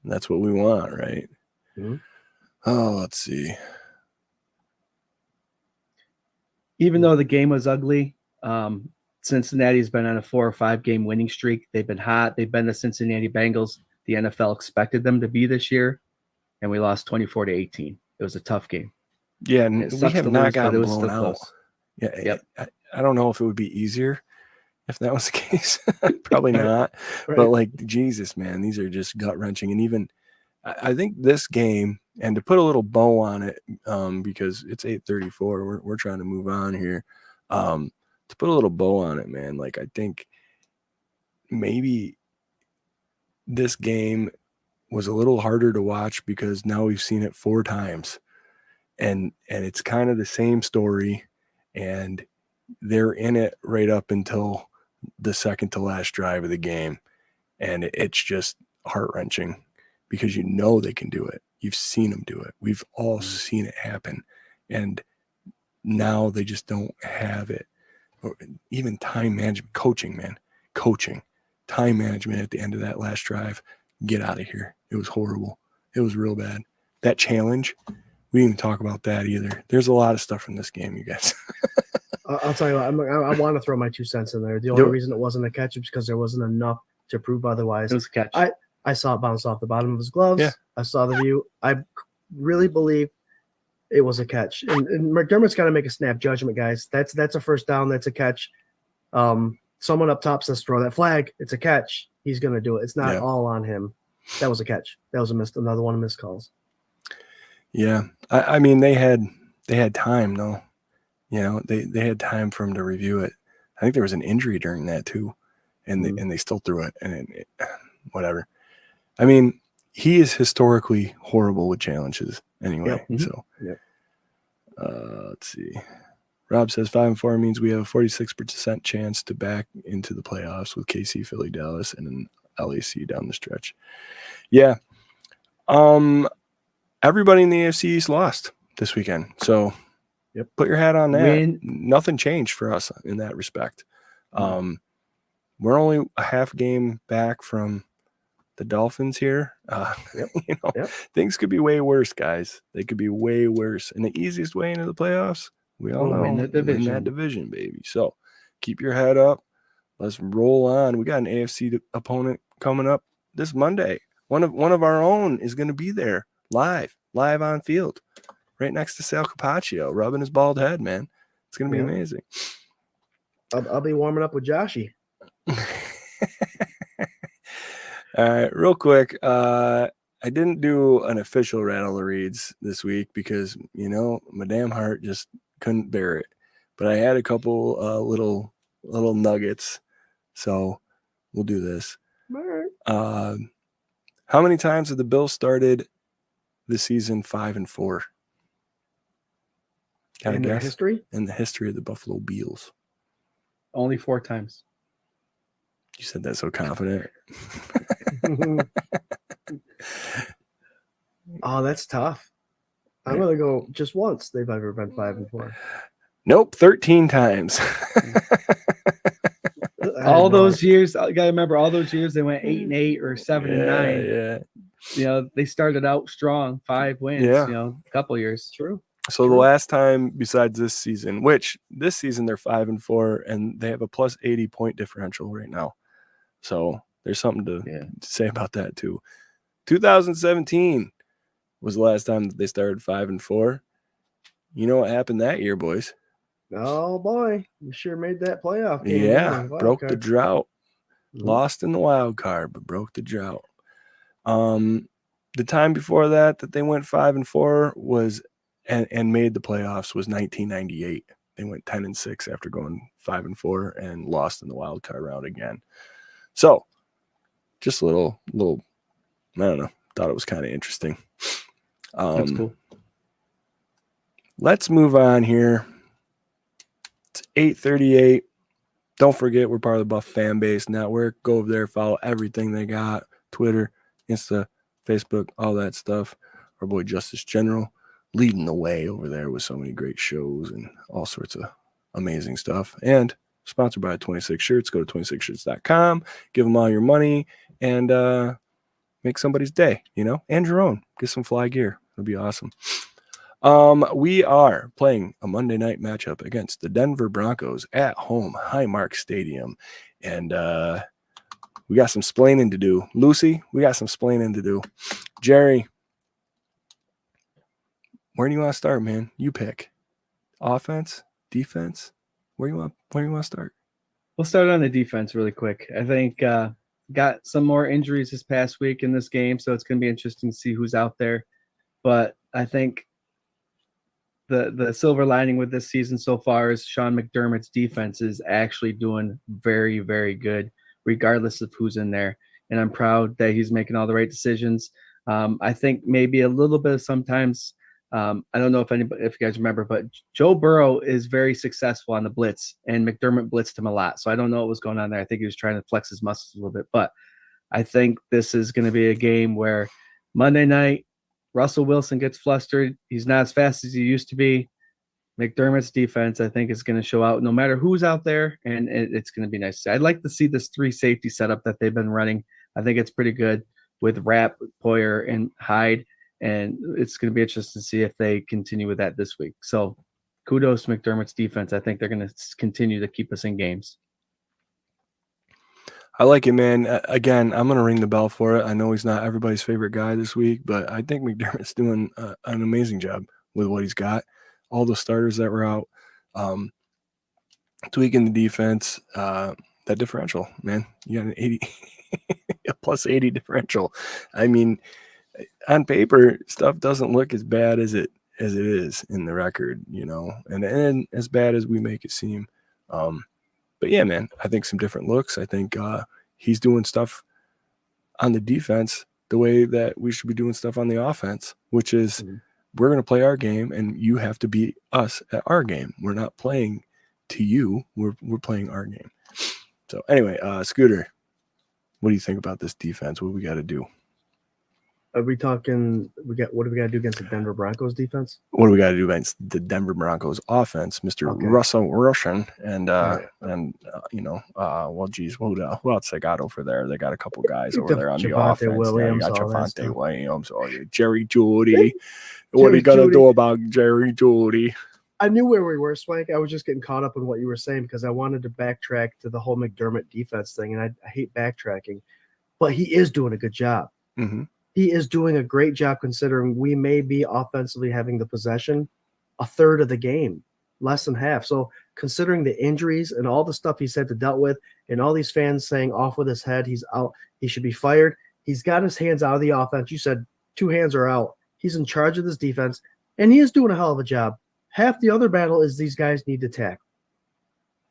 And that's what we want, right? Mm-hmm. Oh, let's see. Even though the game was ugly, Cincinnati's been on a 4 or 5 game winning streak. They've been hot. They've been the Cincinnati Bengals the NFL expected them to be this year, and we lost 24-18. It was a tough game. Yeah, and we have not gotten blown out. Close. Yeah, Yep. I don't know if it would be easier if that was the case. Probably not. Right. But like, Jesus, man, these are just gut wrenching. And even I think this game, and to put a little bow on it, because it's 8:34, we're trying to move on here. To put a little bow on it, man, like I think maybe this game was a little harder to watch because now we've seen it 4 times, and it's kind of the same story, and they're in it right up until the second to last drive of the game, and it's just heart-wrenching because you know they can do it. You've seen them do it. We've all seen it happen, and now they just don't have it. Or even time management, coaching, time management at the end of that last drive. Get out of here. It was horrible. It was real bad. That challenge, we didn't even talk about that either. There's a lot of stuff from this game, you guys. I'll tell you what, I want to throw my 2 cents in there. The only reason it wasn't a catch is because there wasn't enough to prove otherwise. It was a catch. I saw it bounce off the bottom of his gloves. Yeah. I saw the view. I really believe it was a catch. And McDermott's got to make a snap judgment, guys. That's a first down. That's a catch. Someone up top says throw that flag. It's a catch. He's going to do it. It's not all on him. That was a catch. That was another one of missed calls. Yeah. I mean, they had time, though. You know, they had time for him to review it. I think there was an injury during that, too. And they still threw it. And whatever. I mean, he is historically horrible with challenges anyway. Yep. So, let's see. Rob says 5-4 means we have a 46% chance to back into the playoffs with KC, Philly, Dallas, and an LAC down the stretch. Yeah. Everybody in the AFC East lost this weekend. So put your hat on that. Nothing changed for us in that respect. We're only a half game back from the Dolphins here. You know, things could be way worse, guys. They could be way worse. And the easiest way into the playoffs, we all know, win that division, baby. So keep your head up. let's roll on. We got an AFC opponent coming up this Monday. One of our own is going to be there live on field, right next to Sal Capaccio, rubbing his bald head, man. It's going to be amazing. I'll be warming up with Joshy. All right, real quick. I didn't do an official rattle the reads this week because, my damn heart just couldn't bear it. But I had a couple little nuggets, so we'll do this. All right. How many times have the Bills started this season 5-4? Got a In their guess? history? In the history of the Buffalo Bills. Only 4 times. You said that so confident. Oh, that's tough. I'm going to go just once they've ever been 5-4. Nope, 13 times. All those years, you got to remember, all those years they went 8-8 or 7-9. Yeah. They started out strong, 5 wins, a couple years. True. So the last time besides this season, which this season they're 5-4 and they have a plus 80 point differential right now. So there's something to say about that too. 2017 was the last time that they started 5-4. You know what happened that year, boys? Oh boy, you sure made that playoff game. Yeah, broke the drought. Lost in the wild card, but broke the drought. The time before that they went 5-4 was and made the playoffs was 1998. They went 10-6 after going 5-4 and lost in the wild card round again. So just a little, I don't know, thought it was kind of interesting. That's cool. Let's move on here. It's 8:38. Don't forget, we're part of the Buff Fan Base Network. Go over there, follow everything they got. Twitter, Insta, Facebook, all that stuff. Our boy Justice General leading the way over there with so many great shows and all sorts of amazing stuff. And sponsored by 26 Shirts. Go to 26shirts.com. Give them all your money and make somebody's day, and your own. Get some fly gear. It'll be awesome. We are playing a Monday night matchup against the Denver Broncos at home, Highmark Stadium. And we got some splaining to do. Lucy, we got some splaining to do. Jerry, where do you want to start, man? You pick. Offense, defense? Where do you want to start? We'll start on the defense really quick. I think got some more injuries this past week in this game, so it's going to be interesting to see who's out there. But I think the silver lining with this season so far is Sean McDermott's defense is actually doing very, very good, regardless of who's in there. And I'm proud that he's making all the right decisions. I think maybe a little bit sometimes, I don't know if you guys remember, but Joe Burrow is very successful on the blitz, and McDermott blitzed him a lot. So I don't know what was going on there. I think he was trying to flex his muscles a little bit. But I think this is going to be a game where Monday night, Russell Wilson gets flustered. He's not as fast as he used to be. McDermott's defense, I think, is going to show out no matter who's out there, and it's going to be nice to see. I'd like to see this 3 safety setup that they've been running. I think it's pretty good with Rapp, Poyer, and Hyde, and it's going to be interesting to see if they continue with that this week. So kudos to McDermott's defense. I think they're going to continue to keep us in games. I like it, man. Again, I'm going to ring the bell for it. I know he's not everybody's favorite guy this week, but I think McDermott's doing an amazing job with what he's got. All the starters that were out, tweaking the defense, that differential, man. You got an 80, a plus 80 differential. I mean, on paper, stuff doesn't look as bad as it is in the record, and as bad as we make it seem. But yeah, man, I think some different looks. I think he's doing stuff on the defense the way that we should be doing stuff on the offense, which is we're going to play our game and you have to beat us at our game. We're not playing to you. We're playing our game. So anyway, Scooter, what do you think about this defense? What do we got to do? Are we talking? What do we got to do against the Denver Broncos defense? What do we got to do against the Denver Broncos offense, Mr. Russell Wilson, and well, geez, who else they got over there? They got a couple guys over there on the offense. Williams, you got Javonte Williams, Jerry Jeudy. What are you gonna do about Jerry Jeudy? I knew where we were, Swank. I was just getting caught up in what you were saying because I wanted to backtrack to the whole McDermott defense thing, and I hate backtracking. But he is doing a good job. Mm-hmm. He is doing a great job considering we may be offensively having the possession a third of the game, less than half. So considering the injuries and all the stuff he's had to dealt with and all these fans saying off with his head, he's out, he should be fired. He's got his hands out of the offense. You said 2 hands are out. He's in charge of this defense, and he is doing a hell of a job. Half the other battle is these guys need to tackle.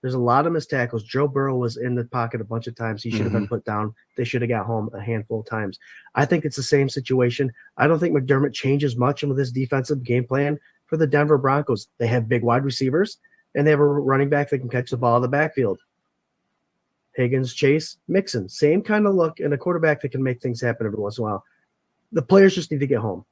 There's a lot of missed tackles. Joe Burrow was in the pocket a bunch of times. He should have been put down. They should have got home a handful of times. I think it's the same situation. I don't think McDermott changes much with his defensive game plan for the Denver Broncos. They have big wide receivers, and they have a running back that can catch the ball in the backfield. Higgins, Chase, Mixon, same kind of look, and a quarterback that can make things happen every once in a while. The players just need to get home.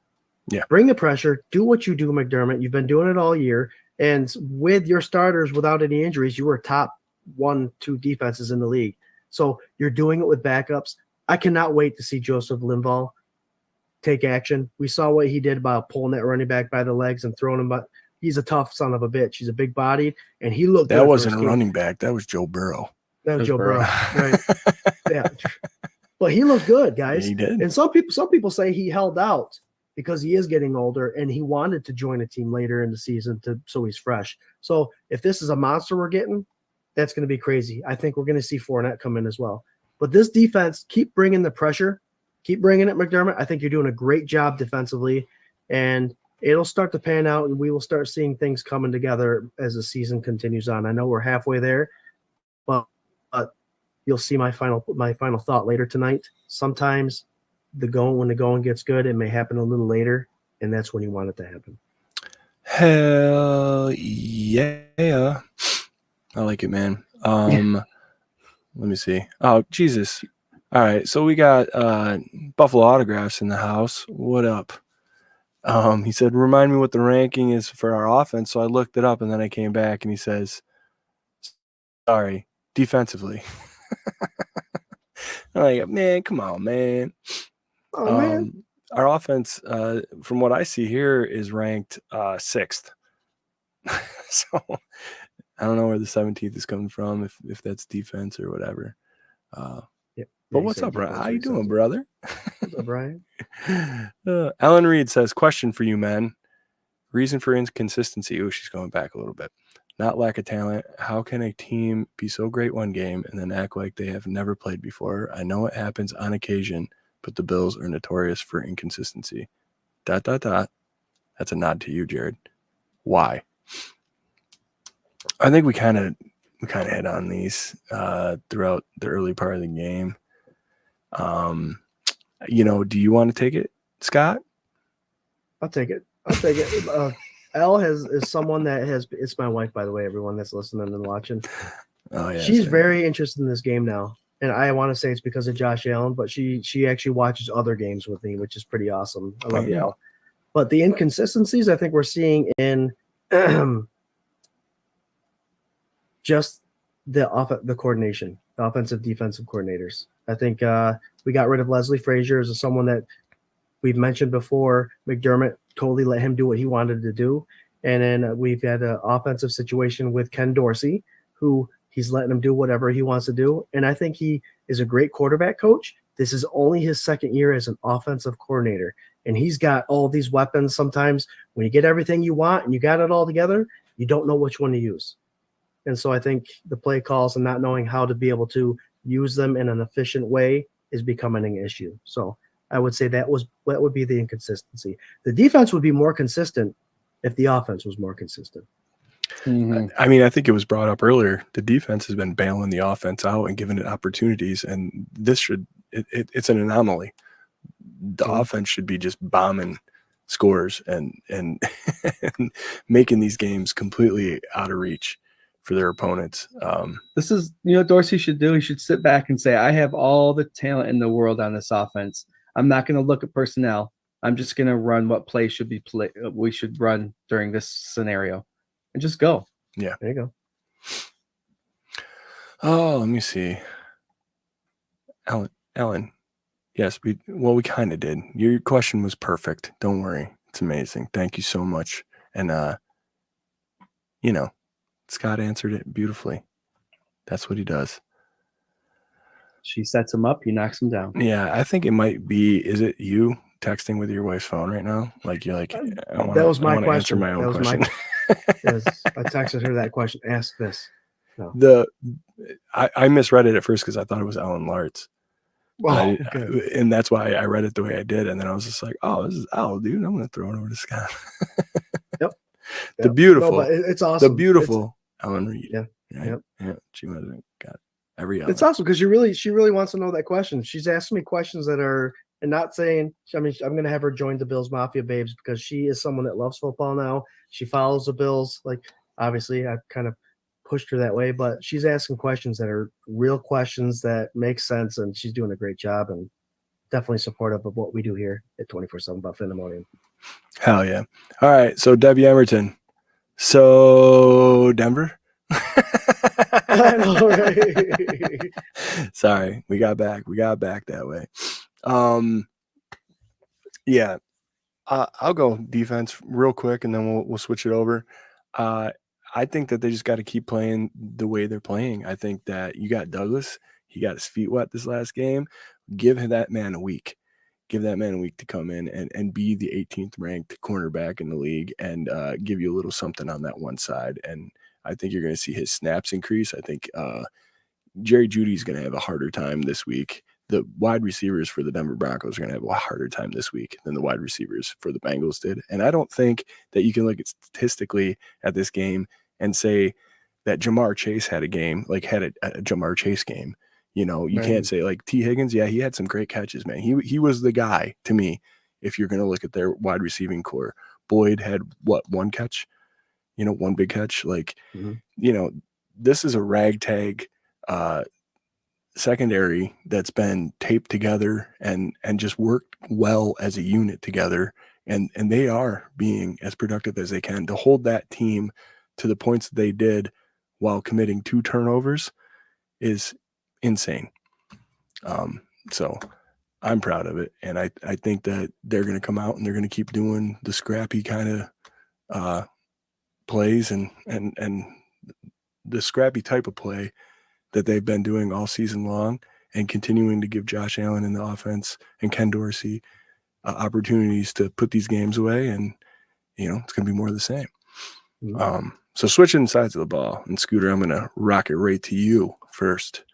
Yeah. Bring the pressure. Do what you do, McDermott. You've been doing it all year. And with your starters without any injuries, you were top 1-2 defenses in the league. So you're doing it with backups. I cannot wait to see Joseph Linval take action. We saw what he did about pulling that running back by the legs and throwing him. But he's a tough son of a bitch. He's a big body, and he looked. That wasn't a running back. That was Joe Burrow. That was Joe Burrow, right? Yeah, but he looked good, guys. Yeah, he did. And some people say he held out because he is getting older and he wanted to join a team later in the season so he's fresh. So if this is a monster we're getting, that's going to be crazy. I think we're going to see Fournette come in as well. But this defense, keep bringing the pressure, keep bringing it, McDermott. I think you're doing a great job defensively, and it'll start to pan out, and we will start seeing things coming together as the season continues on. I know we're halfway there, but you'll see my final thought later tonight. Sometimes when the going gets good, it may happen a little later, and that's when you want it to happen. Hell yeah. I like it, man. Let me see. Oh, Jesus. All right. So we got Buffalo Autographs in the house. What up? He said, remind me what the ranking is for our offense. So I looked it up, and then I came back, and he says, sorry, defensively. I'm like, man, come on, man. Oh, man. Our offense, from what I see here, is ranked 6th. So I don't know where the 17th is coming from, if that's defense or whatever. But what's up, Brian? How you doing, brother? What's up, Brian? Ellen Reed says, question for you, man. Reason for inconsistency. Oh, she's going back a little bit. Not lack of talent. How can a team be so great one game and then act like they have never played before? I know it happens on occasion, but the Bills are notorious for inconsistency. ... That's a nod to you, Jarrod. Why? I think we kind of hit on these throughout the early part of the game. Do you want to take it, Scott? I'll take it. Elle is someone that it's my wife, by the way, everyone that's listening and watching. Oh yeah. She's very interested in this game now. And I want to say it's because of Josh Allen, but she actually watches other games with me, which is pretty awesome. I love you, Elle. But the inconsistencies I think we're seeing in just the coordination, the offensive defensive coordinators. I think we got rid of Leslie Frazier as someone that we've mentioned before. McDermott totally let him do what he wanted to do. And then we've had an offensive situation with Ken Dorsey, who he's letting him do whatever he wants to do. And I think he is a great quarterback coach. This is only his second year as an offensive coordinator. And he's got all these weapons. Sometimes when you get everything you want and you got it all together, you don't know which one to use. And so I think the play calls and not knowing how to be able to use them in an efficient way is becoming an issue. So I would say that would be the inconsistency. The defense would be more consistent if the offense was more consistent. Mm-hmm. I mean, I think it was brought up earlier. The defense has been bailing the offense out and giving it opportunities, and this it's an anomaly. The offense should be just bombing scores and and making these games completely out of reach for their opponents. This is, Dorsey should do. He should sit back and say, I have all the talent in the world on this offense. I'm not going to look at personnel. I'm just going to run what play should be we should run during this scenario, and just go. Yeah, there you go. Oh, let me see. Ellen. Yes, we kind of did. Your question was perfect. Don't worry. It's amazing. Thank you so much. And Scott answered it beautifully. That's what he does. She sets him up. He knocks him down. Yeah, I think it might be. Is it you texting with your wife's phone right now? Like you're like, that was my question. My own that was question. I texted her that question. Ask this. No. I misread it at first because I thought it was Ellen Lartz. And that's why I read it the way I did. And then I was just like, oh, this is Al, dude. I'm going to throw it over to Scott. Yep. The beautiful. No, but it's awesome. The beautiful Ellen Reed. Yeah. Right? Yeah. She might have got every Ellen. It's awesome because she really wants to know that question. She's asking me questions that are, and not saying, I mean, I'm going to have her join the Bills Mafia Babes because she is someone that loves football now. She follows the Bills. Like, obviously, I've kind of pushed her that way, but she's asking questions that are real questions that make sense, and she's doing a great job and definitely supportive of what we do here at 24/7 Buff Pandemonium. Hell yeah. All right. So Debbie Emerton. So Denver. I know, right? Sorry, we got back that way. Yeah, I'll go defense real quick, and then we'll switch it over. I think that they just got to keep playing the way they're playing. I think that you got Douglas. He got his feet wet this last game. Give that man a week. Give that man a week to come in and be the 18th ranked cornerback in the league and give you a little something on that one side. And I think you're going to see his snaps increase. I think Jerry Jeudy's going to have a harder time this week. The wide receivers for the Denver Broncos are going to have a harder time this week than the wide receivers for the Bengals did. And I don't think that you can look at statistically at this game and say that Jamar Chase had a Jamar Chase game. You can't say like T. Higgins. Yeah, he had some great catches, man. He was the guy to me. If you're going to look at their wide receiving core, Boyd had one catch, one big catch. Like, this is a ragtag secondary that's been taped together and just worked well as a unit together. And they are being as productive as they can to hold that team to the points that they did while committing 2 turnovers is insane. So I'm proud of it. And I think that they're going to come out and they're going to keep doing the scrappy kind of plays and the scrappy type of play that they've been doing all season long and continuing to give Josh Allen in the offense and Ken Dorsey opportunities to put these games away. And, it's going to be more of the same. Mm-hmm. So switching sides of the ball, and Scooter, I'm going to rock it right to you first.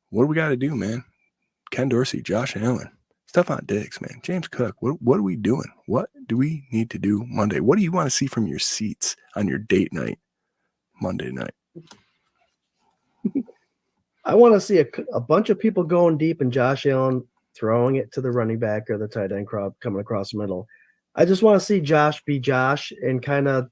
What do we got to do, man? Ken Dorsey, Josh Allen, Stephon Diggs, man, James Cook. What are we doing? What do we need to do Monday? What do you want to see from your seats on your date night Monday night? I want to see a bunch of people going deep and Josh Allen throwing it to the running back or the tight end crowd coming across the middle. I just want to see Josh be Josh and kind of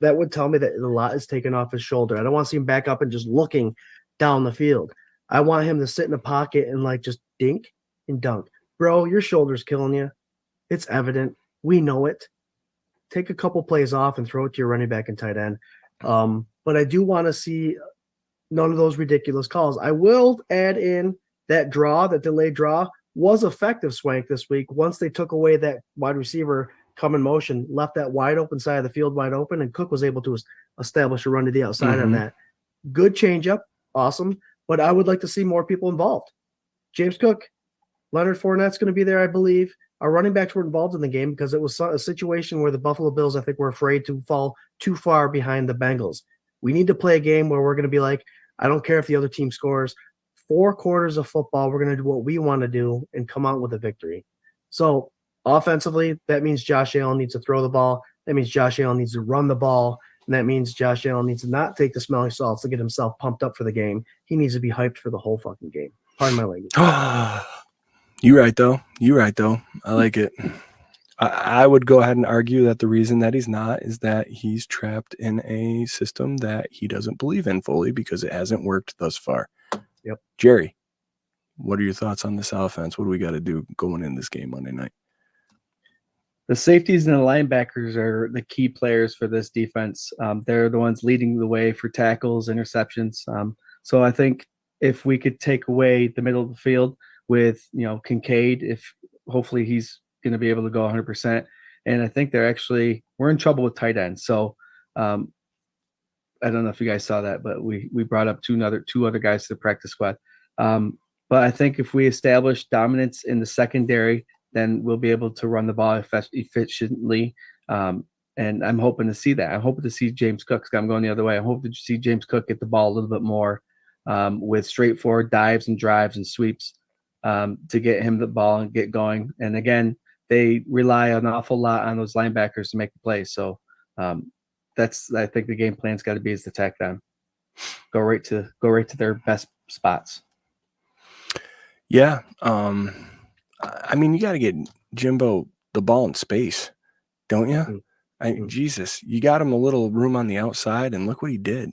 that would tell me that a lot is taken off his shoulder. I don't want to see him back up and just looking down the field. I want him to sit in a pocket and like just dink and dunk. Bro, your shoulder's killing you. It's evident. We know it. Take a couple plays off and throw it to your running back and tight end. But I do want to see none of those ridiculous calls. I will add in that delayed draw was effective, Swank, this week. Once they took away that wide receiver come in motion, left that wide open side of the field wide open, and Cook was able to establish a run to the outside on that. Good changeup. Awesome. But I would like to see more people involved. James Cook, Leonard Fournette's going to be there, I believe. Our running backs were involved in the game because it was a situation where the Buffalo Bills, I think, were afraid to fall too far behind the Bengals. We need to play a game where we're going to be like, I don't care if the other team scores. 4 quarters of football, we're going to do what we want to do and come out with a victory. So offensively, that means Josh Allen needs to throw the ball. That means Josh Allen needs to run the ball. And that means Josh Allen needs to not take the smelling salts to get himself pumped up for the game. He needs to be hyped for the whole fucking game. Pardon my language. You're right, though. I like it. I would go ahead and argue that the reason that he's not is that he's trapped in a system that he doesn't believe in fully because it hasn't worked thus far. Yep. Jerry, what are your thoughts on this offense? What do we got to do going in this game Monday night? The safeties and the linebackers are the key players for this defense. They're the ones leading the way for tackles, interceptions. So I think if we could take away the middle of the field with, Kincaid, if hopefully he's going to be able to go 100%. And I think we're in trouble with tight ends. So I don't know if you guys saw that, but we brought up two other guys to the practice squad. But I think if we establish dominance in the secondary, then we'll be able to run the ball efficiently. And I'm hoping to see that. I'm hoping to see James Cook. I'm going the other way. I'm hoping to see James Cook get the ball a little bit more with straightforward dives and drives and sweeps to get him the ball and get going. And again, they rely an awful lot on those linebackers to make the plays. So I think the game plan's got to be is to attack them. Go right to their best spots. Yeah. I mean, you got to get Jimbo the ball in space, don't you? Jesus, you got him a little room on the outside, and look what he did.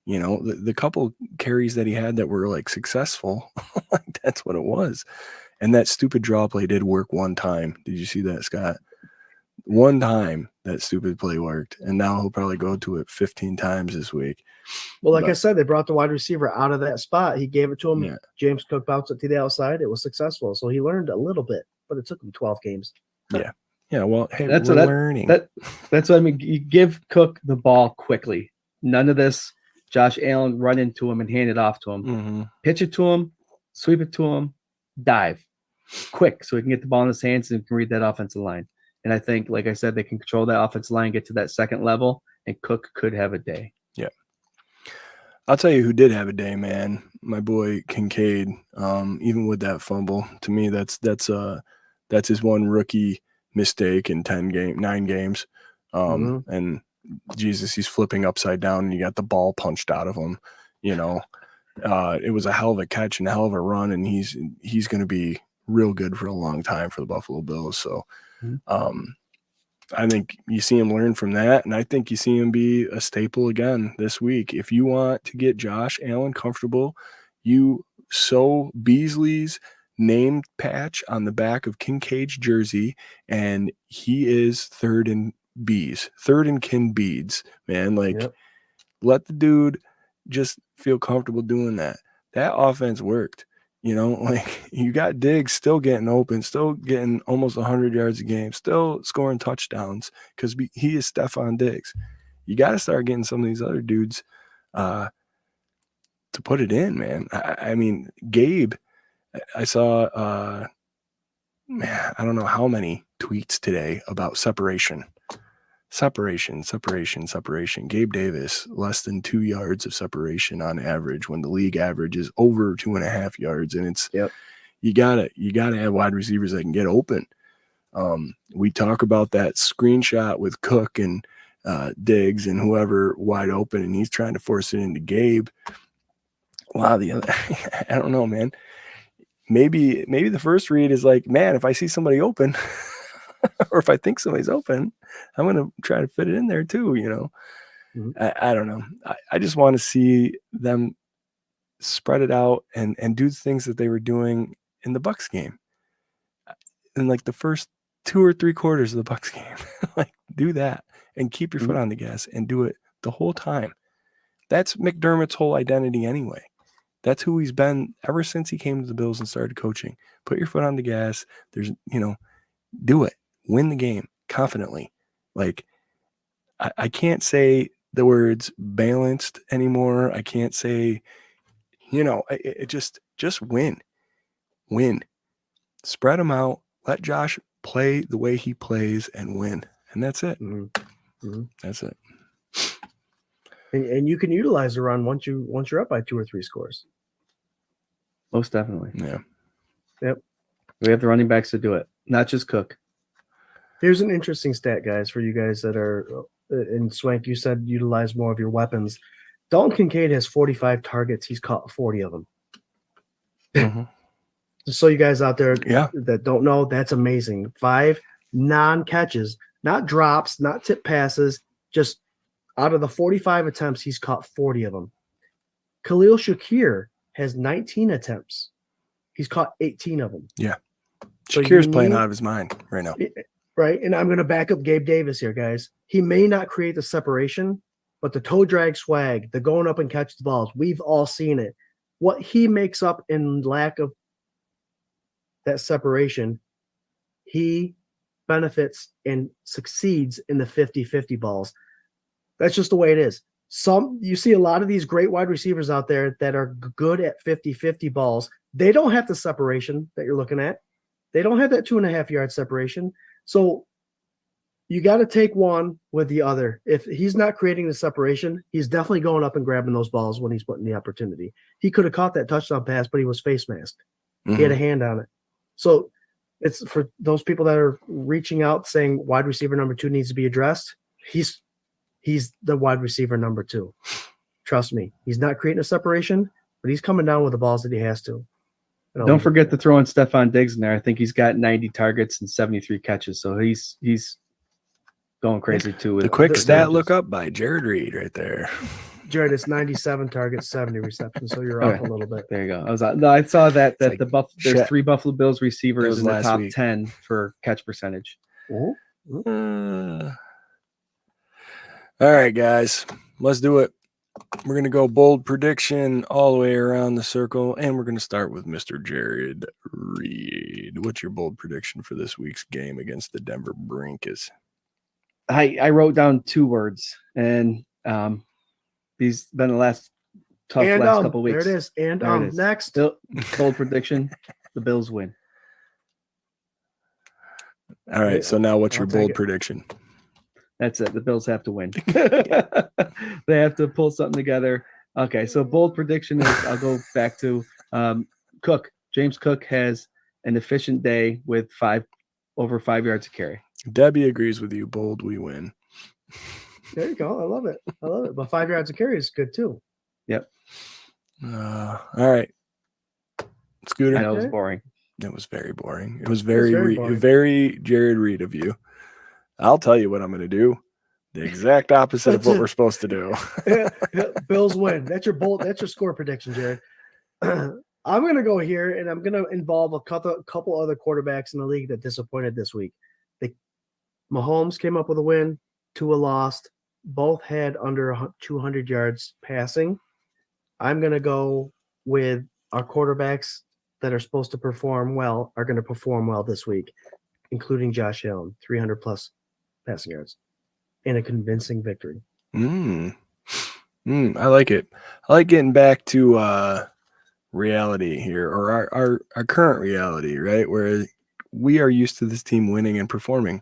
You know, the couple carries that he had that were like successful, like that's what it was. And that stupid draw play did work one time. Did you see that, Scott? One time that stupid play worked, and now he'll probably go to it 15 times this week. Well, like I said, they brought the wide receiver out of that spot. He gave it to him. Yeah. James Cook bounced it to the outside. It was successful. So he learned a little bit, but it took him 12 games. Yeah. Yeah. Well, hey, we're learning. That's what I mean. You give Cook the ball quickly. None of this Josh Allen run into him and hand it off to him. Mm-hmm. Pitch it to him, sweep it to him, dive quick so he can get the ball in his hands and can read that offensive line. And I think, like I said, they can control that offensive line, get to that second level, and Cook could have a day. Yeah. I'll tell you who did have a day, man. My boy Kincaid. Even with that fumble, to me, that's his one rookie mistake in 9 games. And Jesus, he's flipping upside down, and you got the ball punched out of him. You know, it was a hell of a catch and a hell of a run, and he's going to be real good for a long time for the Buffalo Bills. So, I think you see him learn from that, and I think you see him be a staple again this week. If you want to get Josh Allen comfortable, you sew Beasley's name patch on the back of Kincaid's jersey, and he is third in kin beads, man. Like, let the dude just feel comfortable doing that. That offense worked. You know, like you got Diggs still getting open, still getting almost 100 yards a game, still scoring touchdowns because he is Stephon Diggs. You got to start getting some of these other dudes to put it in, man. I mean, Gabe, I saw, I don't know how many tweets today about separation. Separation. Gabe Davis, less than 2 yards of separation on average when the league average is over 2.5 yards. And it's, you gotta have wide receivers that can get open. We talk about that screenshot with Cook and Diggs and whoever wide open, and he's trying to force it into Gabe. Wow. I don't know, man. Maybe the first read is like, man, if I see somebody open or if I think somebody's open, I'm going to try to fit it in there too, you know. I don't know. I just want to see them spread it out and do things that they were doing in the Bucs game. In like the first 2 or 3 quarters of the Bucs game. Like, do that and keep your foot on the gas and do it the whole time. That's McDermott's whole identity anyway. That's who he's been ever since he came to the Bills and started coaching. Put your foot on the gas. There's, do it. Win the game confidently. Like, I can't say the words balanced anymore. I can't say, it just win. Spread them out. Let Josh play the way he plays and win. And that's it. That's it. And you can utilize the run once you're up by 2 or 3 scores. Most definitely. Yeah. Yep. We have the running backs to do it, not just Cook. Here's an interesting stat, guys, for you guys that are in Swank. You said utilize more of your weapons. Dalton Kincaid has 45 targets. He's caught 40 of them. Just so you guys out there that don't know, that's amazing. 5 non-catches, not drops, not tip passes, just out of the 45 attempts, he's caught 40 of them. Khalil Shakir has 19 attempts. He's caught 18 of them. Yeah. Shakir's playing out of his mind right now. Right. And I'm going to back up Gabe Davis here, guys. He may not create the separation, but the toe drag swag, the going up and catch the balls, we've all seen it. What he makes up in lack of that separation, he benefits and succeeds in the 50-50 balls. That's just the way it is. You see a lot of these great wide receivers out there that are good at 50-50 balls. They don't have the separation that you're looking at. They don't have that 2.5-yard separation. So you got to take one with the other. If he's not creating the separation, he's definitely going up and grabbing those balls when he's putting the opportunity. He could have caught that touchdown pass, but he was face masked. Mm-hmm. He had a hand on it. So it's for those people that are reaching out saying wide receiver number 2 needs to be addressed. He's the wide receiver number 2. Trust me. He's not creating a separation, but he's coming down with the balls that he has to. Don't forget to throw in Stephon Diggs in there. I think he's got 90 targets and 73 catches. So he's going crazy too. The quick stat look up by Jarrod Reed right there. Jarrod, it's 97 targets, 70 receptions. So you're off a little bit. There you go. I saw that like there's 3 Buffalo Bills receivers in the top week. 10 for catch percentage. All right, guys, let's do it. We're going to go bold prediction all the way around the circle, and we're going to start with Mr. Jarrod Reed. What's your bold prediction for this week's game against the Denver Broncos? I wrote down 2 words, and these been the last couple weeks. There it is. And there it is. Next. Bold prediction, the Bills win. All right, so now what's your bold prediction? That's it. The Bills have to win. They have to pull something together. Okay, so bold prediction is I'll go back to Cook. James Cook has an efficient day with over 5 yards of carry. Debbie agrees with you. Bold, we win. There you go. I love it. But 5 yards of carry is good too. Yep. All right. Scooter. I know it was boring. It was very boring. It was very boring. very Jarrod Reed of you. I'll tell you what I'm going to do. The exact opposite of what we're supposed to do. Bills win. That's your bold. That's your score prediction, Jarrod. I'm going to go here, and I'm going to involve a couple other quarterbacks in the league that disappointed this week. Mahomes came up with a win. Tua lost. Both had under 200 yards passing. I'm going to go with our quarterbacks that are supposed to perform well are going to perform well this week, including Josh Allen, 300+ passing yards, and a convincing victory. I like it. I like getting back to reality here, or our current reality, right? Where we are used to this team winning and performing.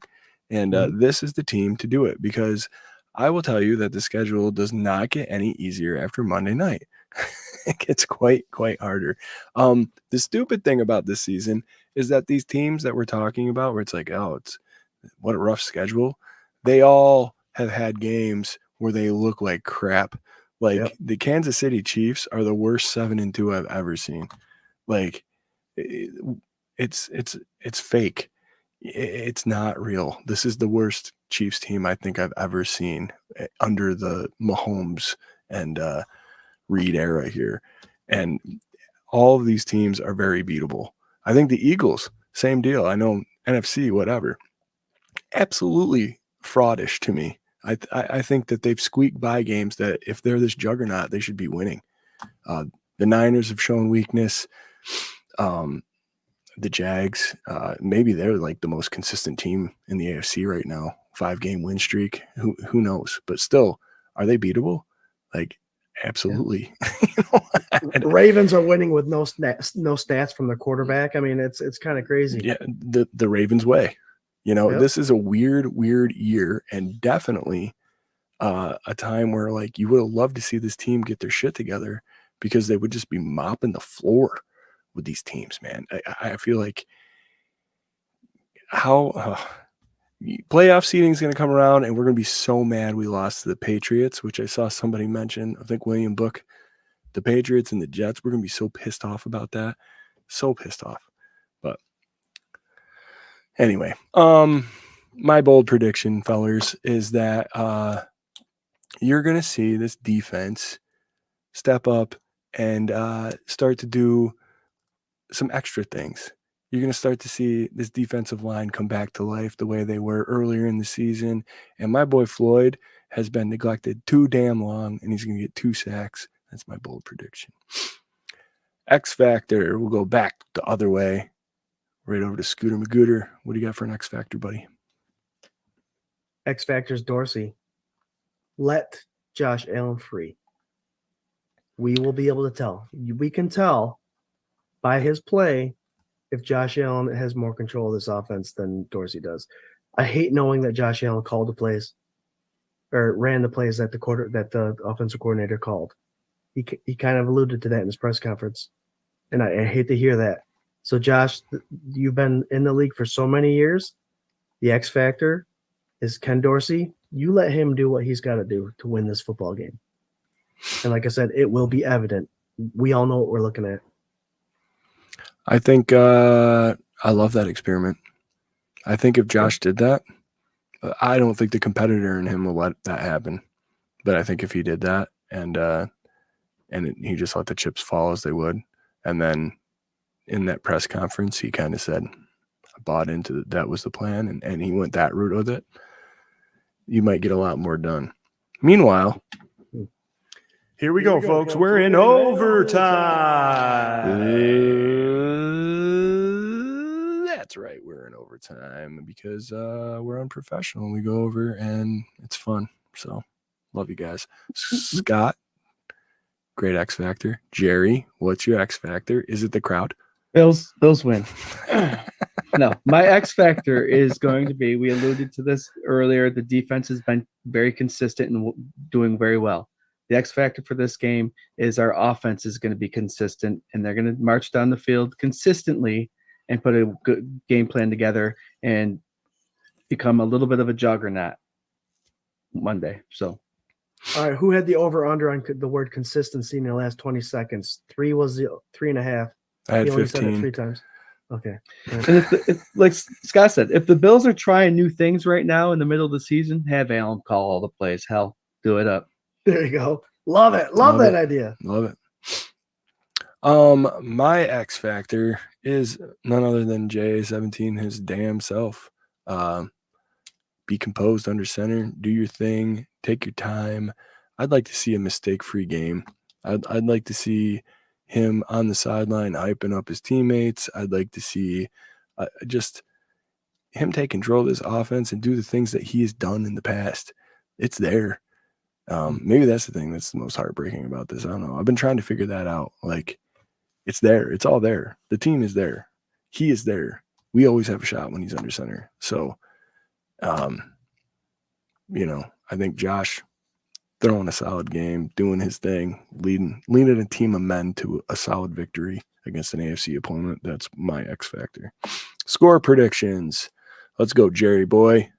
And this is the team to do it, because I will tell you that the schedule does not get any easier after Monday night. It gets quite harder. The stupid thing about this season is that these teams that we're talking about, where it's like, what a rough schedule, they all have had games where they look like crap. Like the Kansas City Chiefs are the worst 7-2 I've ever seen. Like it's fake. It's not real. This is the worst Chiefs team I think I've ever seen under the Mahomes and Reed era here. And all of these teams are very beatable. I think the Eagles, same deal. I know NFC, whatever. Absolutely fraudish to me. I think that they've squeaked by games that if they're this juggernaut, they should be winning. The Niners have shown weakness. The Jags, maybe they're like the most consistent team in the AFC right now. 5-game win streak. Who knows? But still, are they beatable? Like, absolutely. The Ravens are winning with no stats from the quarterback. I mean, it's kind of crazy. Yeah, the Ravens way. This is a weird year, and definitely a time where like you would have loved to see this team get their shit together, because they would just be mopping the floor with these teams, man. I feel like playoff seeding is going to come around, and we're going to be so mad we lost to the Patriots, which I saw somebody mention. I think William Book, the Patriots and the Jets. We're going to be so pissed off about that. So pissed off. But anyway, my bold prediction, fellers, is that you're going to see this defense step up and start to do some extra things. You're going to start to see this defensive line come back to life the way they were earlier in the season. And my boy Floyd has been neglected too damn long, and he's going to get 2 sacks. That's my bold prediction. X Factor, we'll go back the other way, right over to Scooter Magooter. What do you got for an X Factor, buddy? X Factor's Dorsey. Let Josh Allen free, we will be able to tell. We can tell by his play if Josh Allen has more control of this offense than Dorsey does. I hate knowing that Josh Allen called the plays or ran the plays that the offensive coordinator called. He kind of alluded to that in his press conference, and I hate to hear that. So, Josh, you've been in the league for so many years. The X factor is Ken Dorsey. You let him do what he's got to do to win this football game. And like I said, it will be evident. We all know what we're looking at. I think I love that experiment. I think if Josh did that, I don't think the competitor in him will let that happen. But I think if he did that and he just let the chips fall as they would, and then in that press conference, he kind of said, I bought into that was the plan, and he went that route with it, you might get a lot more done. Meanwhile, here we go, folks. We're in overtime. That's right. We're in overtime because we're unprofessional. We go over and it's fun. So love you guys. Scott, great X Factor. Jerry, what's your X Factor? Is it the crowd? Bills win. No, my X Factor is going to be, we alluded to this earlier, the defense has been very consistent and doing very well. The X Factor for this game is our offense is going to be consistent, and they're going to march down the field consistently and put a good game plan together and become a little bit of a juggernaut Monday. So, all right, who had the over-under on the word consistency in the last 20 seconds? 3 was the 3.5. I had He only 15. said it 3 times. Okay. and if like Scott said, if the Bills are trying new things right now in the middle of the season, have Allen call all the plays. Hell, do it up. There you go. Love it. Love that idea. Love it. My X Factor is none other than JA17, his damn self. Be composed under center, do your thing, take your time. I'd like to see a mistake-free game. I'd like to see him on the sideline hyping up his teammates. I'd like to see just him take control of this offense and do the things that he has done in the past. It's there. Maybe that's the thing that's the most heartbreaking about this. I don't know. I've been trying to figure that out. Like, it's there. It's all there. The team is there. He is there. We always have a shot when he's under center. So, I think Josh throwing a solid game, doing his thing, leading a team of men to a solid victory against an AFC opponent. That's my X Factor. Score predictions. Let's go, Jerry boy.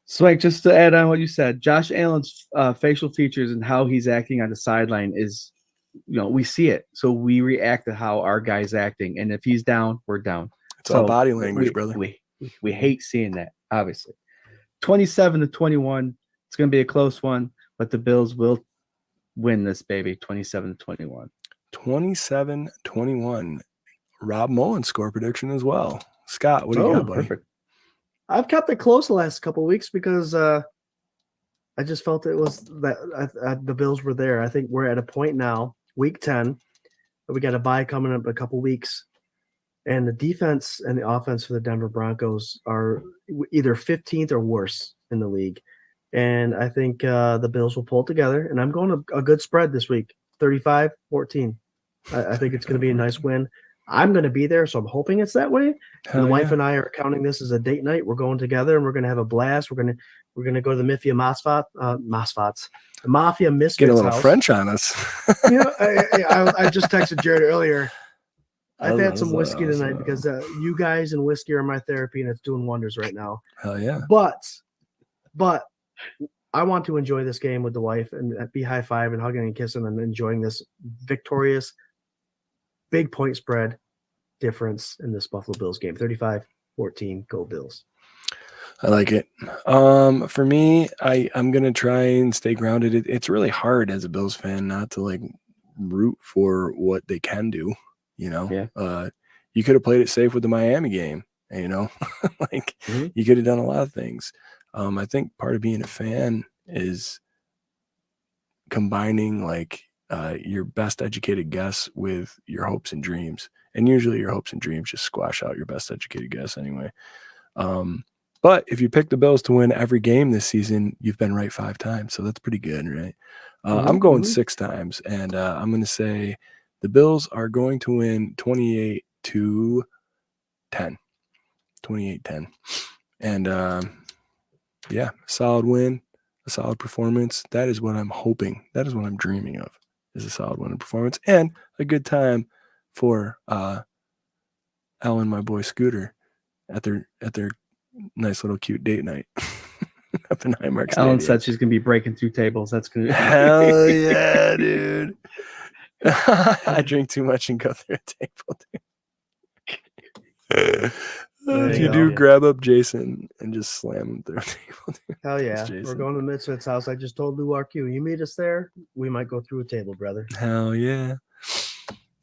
Swank, just to add on what you said, Josh Allen's facial features and how he's acting on the sideline is, we see it. So we react to how our guy's acting. And if he's down, we're down. It's all body language, brother. We hate seeing that, obviously. 27-21. It's going to be a close one, but the Bills will win this baby, 27-21. 27-21. Rob Mullen score prediction as well. Scott, what do you got, buddy? Perfect. I've kept it close the last couple of weeks because I just felt it was that the Bills were there. I think we're at a point now, week 10, that we got a bye coming up in a couple of weeks. And the defense and the offense for the Denver Broncos are either 15th or worse in the league. And I think the Bills will pull it together. And I'm going a good spread this week, 35-14. I think it's going to be a nice win. I'm going to be there, so I'm hoping it's that way. The wife and I are counting this as a date night. We're going together, and we're going to have a blast. We're going to go to the Mafia Misfits Get a little house. French on us. I just texted Jarrod earlier. I've had some whiskey tonight because you guys and whiskey are my therapy, and it's doing wonders right now. Hell yeah! But I want to enjoy this game with the wife and be high five and hugging and kissing and enjoying this victorious big point spread difference in this Buffalo Bills game. 35-14, go Bills. I like it. For me, I'm gonna try and stay grounded. It's really hard as a Bills fan not to root for what they can do. You could have played it safe with the Miami game. You could have done a lot of things. I think part of being a fan is combining your best educated guess with your hopes and dreams. And usually your hopes and dreams just squash out your best educated guess anyway. But if you pick the Bills to win every game this season, you've been right 5 times. So that's pretty good, right? I'm going 6 times, and I'm going to say the Bills are going to win 28-10. 28-10. And, yeah, solid win, a solid performance. That is what I'm hoping. That is what I'm dreaming of, is a solid win and performance and a good time for Al and my boy Scooter at their nice little cute date night up in Highmark Stadium. Ellen said she's gonna be breaking through tables. That's gonna be hell yeah, dude. I drink too much and go through a table, dude. If you do, grab up Jason and just slam him through a table, dude. Hell yeah. We're going to Mitzvah's house. I just told Lou RQ, you meet us there, we might go through a table, brother. Hell yeah.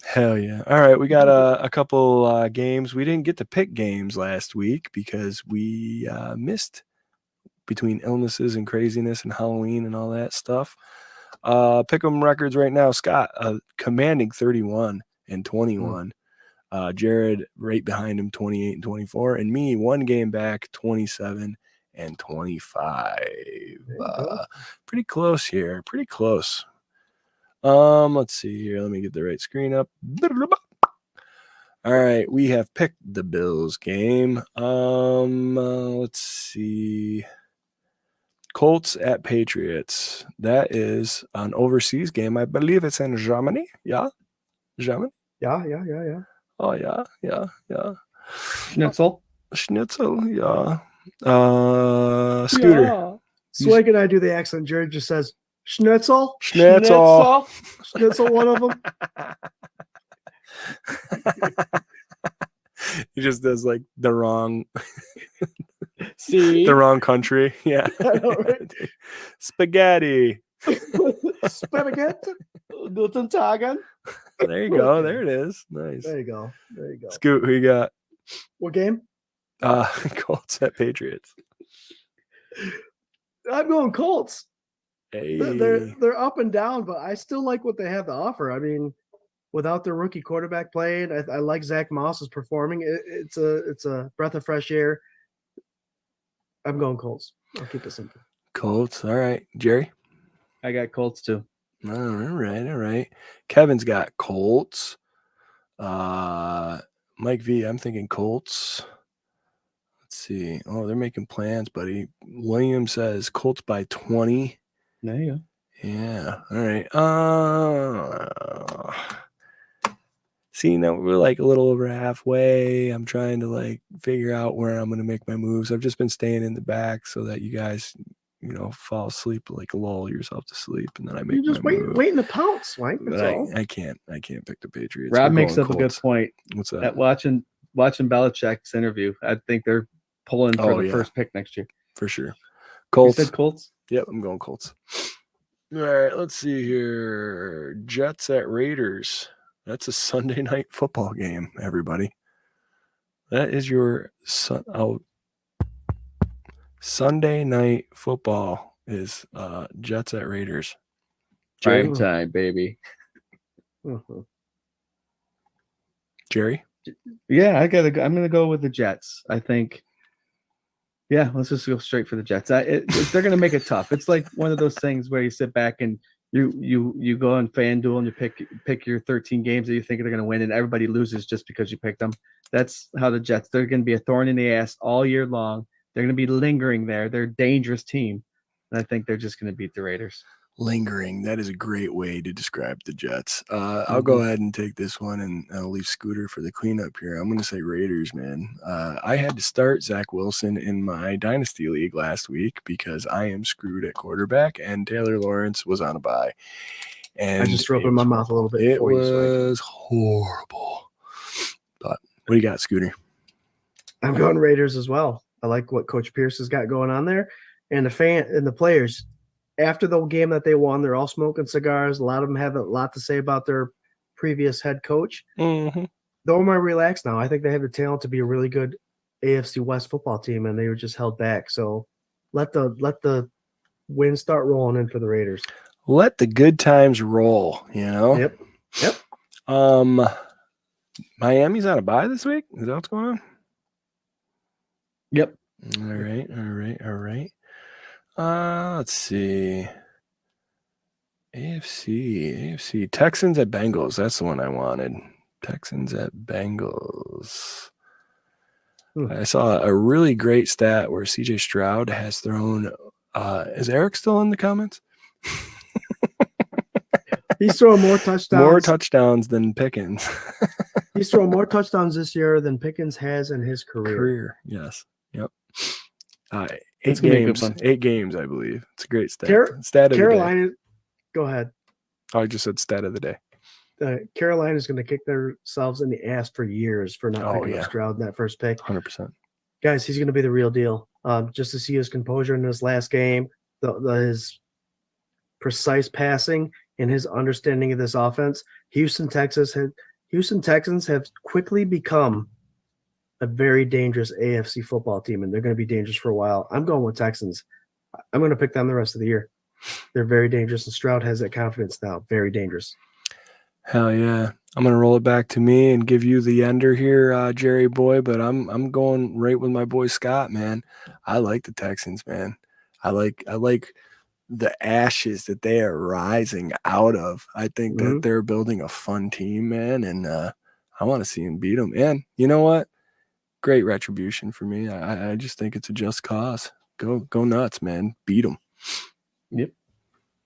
Hell yeah. All right, we got a couple games. We didn't get to pick games last week because we missed between illnesses and craziness and Halloween and all that stuff. Pick 'em records right now. Scott, commanding 31 and 21. Jarrod right behind him, 28 and 24. And me, 1 game back, 27 and 25. Pretty close here. Pretty close. Let's see here. Let me get the right screen up. All right, we have picked the Bills game. Let's see. Colts at Patriots. That is an overseas game. I believe it's in Germany. Yeah? Germany? Yeah. Oh, yeah. Schnitzel. Yeah. Scooter. Yeah. Swank and I do the accent. Jared just says, Schnitzel, Schnitzel. one of them. He just does like the wrong See? the wrong country. Yeah. I know, right? Spaghetti. Spaghetti. Guten Tagen. There you go. There it is. Nice. There you go. Scoot, who you got? What game? Colts at Patriots. I'm going Colts. Hey. They're up and down, but I still like what they have to offer. I mean, without their rookie quarterback playing, I like Zach Moss is performing. It's a breath of fresh air. I'm going Colts. I'll keep it simple. Colts. All right. Jerry? I got Colts too. All right. Kevin's got Colts. Mike V, I'm thinking Colts. Let's see. Oh, they're making plans, buddy. William says Colts by 20. There you go. Yeah. All right. See, now we're like a little over halfway. I'm trying to like figure out where I'm going to make my moves. I've just been staying in the back so that you guys, fall asleep, like lull yourself to sleep, and then I make. You just waiting to pounce, Swank. But I can't pick the Patriots. Rob makes up a good point. What's that? At watching Belichick's interview, I think they're pulling for the first pick next year. For sure. Colts. You said Colts? Yep, I'm going Colts. All right, let's see here. Jets at Raiders. That's a Sunday night football game, everybody. That is your Sunday night football is Jets at Raiders. Prime time, baby. Jerry? Yeah, I'm gonna go with the Jets. I think. Yeah, let's just go straight for the Jets. They're gonna make it tough. It's like one of those things where you sit back and you go on FanDuel and you pick your 13 games that you think they're gonna win, and everybody loses just because you picked them. That's how the Jets. They're gonna be a thorn in the ass all year long. They're gonna be lingering there. They're a dangerous team, and I think they're just gonna beat the Raiders. Lingering. That is a great way to describe the Jets. I'll go ahead and take this one, and I'll leave Scooter for the cleanup here. I'm going to say Raiders, man. I had to start Zach Wilson in my Dynasty League last week because I am screwed at quarterback, and Taylor Lawrence was on a bye. And I just threw up in my mouth a little bit. It was horrible. But what do you got, Scooter? I'm going Raiders as well. I like what Coach Pierce has got going on there, and the players. After the game that they won, they're all smoking cigars. A lot of them have a lot to say about their previous head coach. Mm-hmm. They're more relaxed now. I think they have the talent to be a really good AFC West football team, and they were just held back. So let the win start rolling in for the Raiders. Let the good times roll, Yep. Miami's on a bye this week? Is that what's going on? Yep. All right. Let's see. AFC. Texans at Bengals. That's the one I wanted. Texans at Bengals. I saw a really great stat where CJ Stroud has thrown. Is Eric still in the comments? He's throwing more touchdowns. More touchdowns than Pickens. He's throwing more touchdowns this year than Pickens has in his career. Yes. Yep. That's gonna be a good one. 8 games, I believe. It's a great stat. Carolina. Of the day. Go ahead. I just said stat of the day. Carolina is going to kick themselves in the ass for years for not picking up Stroud in that first pick. 100%. Guys, he's going to be the real deal. Just to see his composure in his last game, his precise passing, and his understanding of this offense. Houston Texans have quickly become a very dangerous AFC football team, and they're going to be dangerous for a while. I'm going with Texans. I'm going to pick them the rest of the year. They're very dangerous, and Stroud has that confidence now. Very dangerous. Hell yeah. I'm going to roll it back to me and give you the ender here, Jerry boy, but I'm going right with my boy Scott, man. I like the Texans, man. I like the ashes that they are rising out of. I think that they're building a fun team, man, and I want to see them beat them. And you know what? Great retribution for me. I just think it's a just cause. Go nuts, man. Beat them. Yep.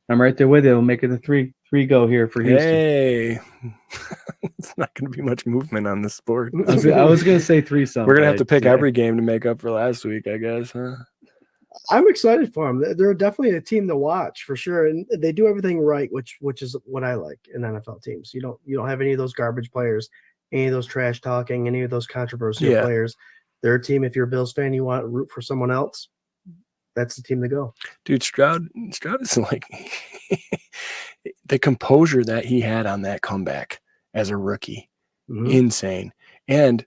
I'm right there with you. We'll make it a three go here for Houston. Hey, it's not going to be much movement on this sport. I was going to say 3-some. We're going to have to pick every game to make up for last week, I guess, huh? I'm excited for them. They're definitely a team to watch for sure, and they do everything right, which is what I like in NFL teams. You don't have any of those garbage players, any of those trash talking, any of those controversial players. They're a team. If you're a Bills fan, you want to root for someone else. That's the team to go. Dude, Stroud is like the composure that he had on that comeback as a rookie. Insane. And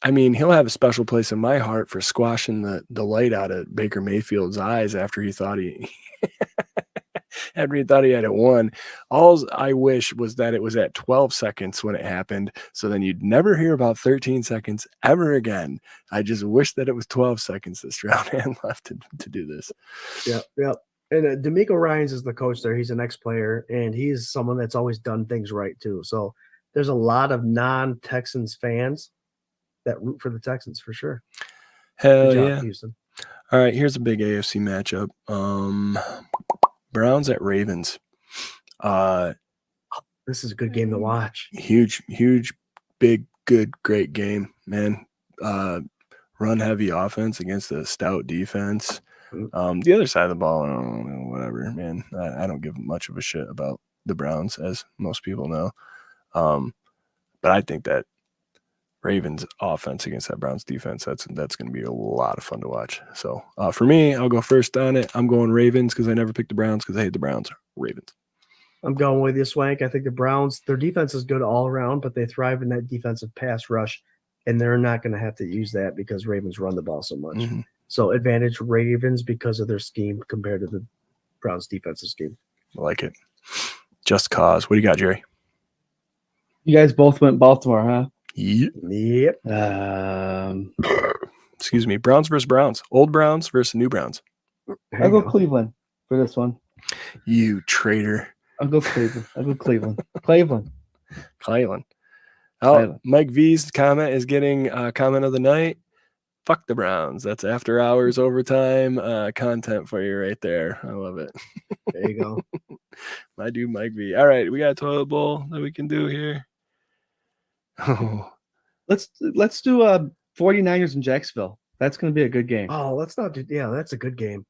I mean, he'll have a special place in my heart for squashing the light out of Baker Mayfield's eyes after he thought he had it won. All I wish was that it was at 12 seconds when it happened, so then you'd never hear about 13 seconds ever again. I just wish that it was 12 seconds that Stroud had left to do this. Yep. And D'Amico Ryans is the coach there. He's an ex-player, and he's someone that's always done things right too. So there's a lot of non-Texans fans that root for the Texans for sure. Hell yeah. Houston. All right, here's a big AFC matchup. Browns at Ravens. This is a good game to watch. Huge, big, good, great game, man. Run heavy offense against a stout defense. The other side of the ball, whatever, man. I don't give much of a shit about the Browns, as most people know. But I think that Ravens offense against that Browns defense, that's going to be a lot of fun to watch. So for me, I'll go first on it. I'm going Ravens because I never picked the Browns because I hate the Browns. Ravens. I'm going with you, Swank. I think the Browns, their defense is good all around, but they thrive in that defensive pass rush, and they're not going to have to use that because Ravens run the ball so much. So advantage Ravens because of their scheme compared to the Browns defensive scheme. I like it. Just cause. What do you got, Jerry? You guys both went Baltimore, huh? Yep. Excuse me. Browns versus Browns. Old Browns versus new Browns. I'll go Cleveland for this one. You traitor. I'll go Cleveland. Cleveland. Oh, Mike V's comment is getting comment of the night. Fuck the Browns. That's after hours overtime content for you right there. I love it. There you go. My dude, Mike V. All right, we got a toilet bowl that we can do here. Oh, let's do 49ers in Jacksonville. That's going to be a good game. Oh, let's not do. Yeah, that's a good game.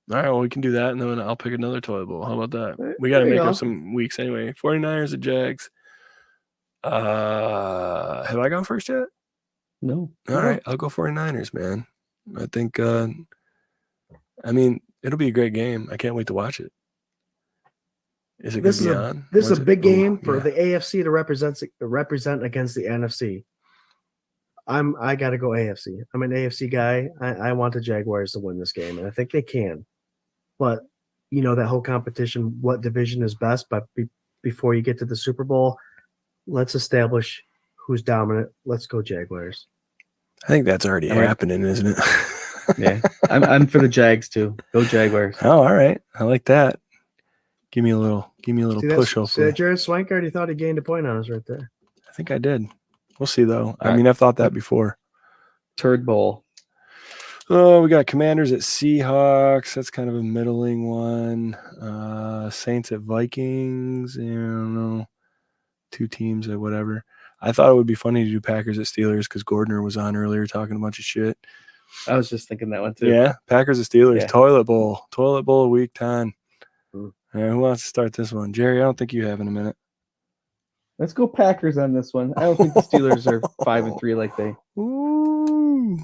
All right, well, we can do that, and then I'll pick another toilet bowl. How about that? We got to make up some weeks anyway. 49ers at Jags. Have I gone first yet? No. All right, I'll go 49ers, man. I think, I mean, it'll be a great game. I can't wait to watch it. Is it going to be on? This is a big game for the AFC to represent against the NFC. I got to go AFC. I'm an AFC guy. I want the Jaguars to win this game, and I think they can. But, you know, that whole competition, what division is best, but before you get to the Super Bowl, let's establish who's dominant. Let's go Jaguars. I think that's already happening, isn't it? Yeah, I'm for the Jags too. Go Jaguars. Oh, all right. I like that. Give me a little push. See Hopefully, that Jarrod Swank already thought he gained a point on us right there. I think I did. We'll see though. I All mean, I've thought that before. Turd Bowl. Oh, we got Commanders at Seahawks. That's kind of a middling one. Saints at Vikings. I don't know. Two teams or whatever. I thought it would be funny to do Packers at Steelers because Gordner was on earlier talking a bunch of shit. I was just thinking that one too. Yeah, Packers at Steelers. Yeah. Toilet Bowl week 10. Mm. All right, who wants to start this one? Jerry, I don't think you have in a minute. Let's go Packers on this one. I don't think the Steelers are 5-3 like they. Ooh.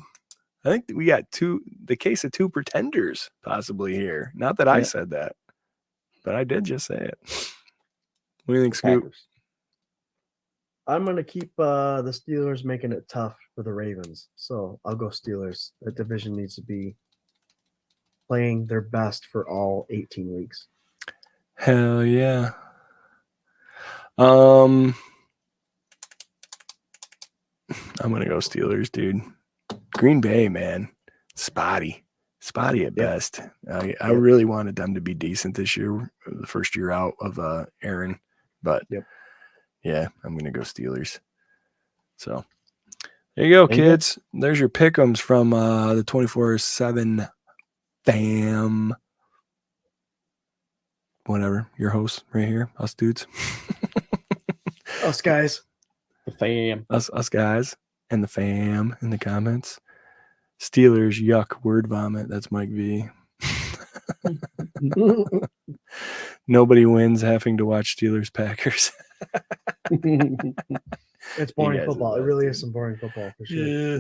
I think we got the case of two pretenders possibly here. Not that I said that, but I did just say it. What do you think, Scoop? Packers. I'm going to keep the Steelers making it tough for the Ravens. So I'll go Steelers. That division needs to be playing their best for all 18 weeks. Hell yeah. I'm going to go Steelers, dude. Green Bay, man. Spotty at best. I really wanted them to be decent this year, the first year out of Aaron. But yeah, I'm going to go Steelers. So there you go, kids. There's your pick'ems from the 24/7 fam. Whatever. Your host right here. Us dudes. Us guys. The fam. Us guys. And the fam in the comments. Steelers, yuck, word vomit. That's Mike V. Nobody wins having to watch Steelers Packers. It's boring football. It really is some boring football for sure. Yeah.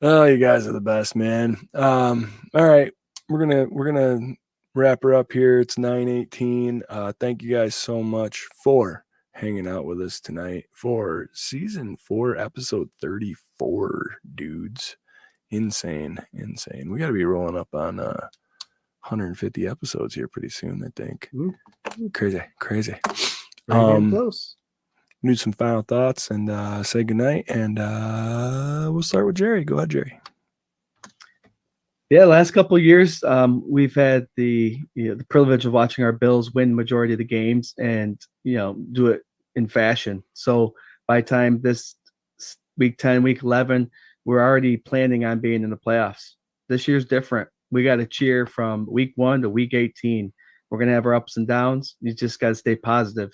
Oh, you guys are the best, man. All right. We're gonna wrap her up here. It's 9:18. Thank you guys so much for hanging out with us tonight for season 4, episode 34, dudes. Insane. We got to be rolling up on 150 episodes here pretty soon, I think. Crazy. Very damn close. Need some final thoughts and say goodnight, and we'll start with Jerry. Go ahead, Jerry. Yeah, last couple of years, we've had the privilege of watching our Bills win majority of the games and do it in fashion. So by the time this week 10, week 11, we're already planning on being in the playoffs. This year's different. We got to cheer from week 1 to week 18. We're gonna have our ups and downs. You just got to stay positive.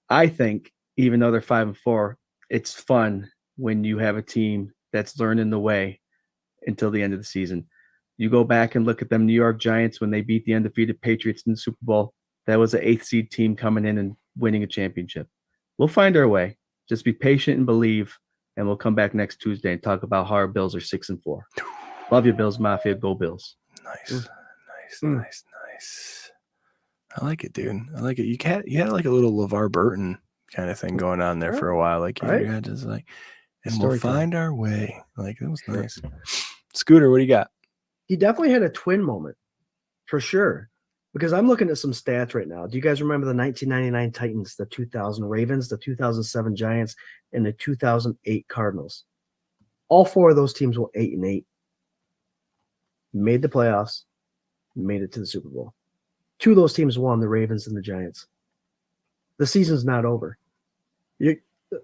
I think even though they're 5-4, it's fun when you have a team that's learning the way until the end of the season. You go back and look at them New York Giants when they beat the undefeated Patriots in the Super Bowl. That was an 8th seed team coming in and winning a championship. We'll find our way. Just be patient and believe, and we'll come back next Tuesday and talk about how our Bills are 6-4. Love you, Bills Mafia. Go Bills. Nice. I like it, dude. I like it. You had like a little LeVar Burton kind of thing going on there for a while. Like you had just like, and we'll find our way. Like it was nice. Scooter, what do you got? He definitely had a twin moment, for sure. Because I'm looking at some stats right now. Do you guys remember the 1999 Titans, the 2000 Ravens, the 2007 Giants, and the 2008 Cardinals? All 4 of those teams were 8-8. Made the playoffs, made it to the Super Bowl. 2 of those teams won, the Ravens and the Giants. The season's not over.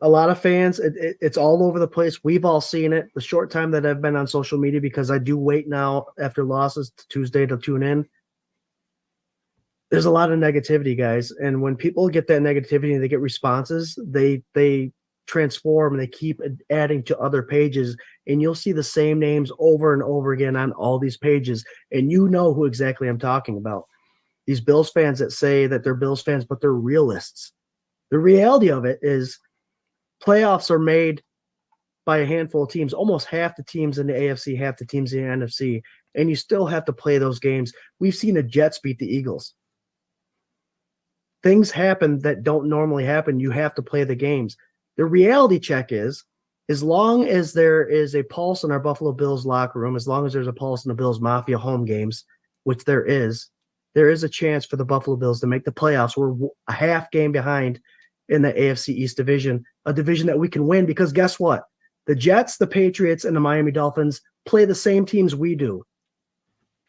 A lot of fans, it's all over the place. We've all seen it. The short time that I've been on social media, because I do wait now after losses to Tuesday to tune in. There's a lot of negativity, guys. And when people get that negativity and they get responses, they transform and they keep adding to other pages. And you'll see the same names over and over again on all these pages. And you know who exactly I'm talking about. These Bills fans that say that they're Bills fans, but they're realists. The reality of it is playoffs are made by a handful of teams, almost half the teams in the AFC, half the teams in the NFC, and you still have to play those games. We've seen the Jets beat the Eagles. Things happen that don't normally happen. You have to play the games. The reality check is, as long as there is a pulse in our Buffalo Bills locker room, as long as there's a pulse in the Bills Mafia home games, which there is a chance for the Buffalo Bills to make the playoffs. We're a half game behind in the AFC East division, a division that we can win because guess what? The Jets, the Patriots, and the Miami Dolphins play the same teams we do.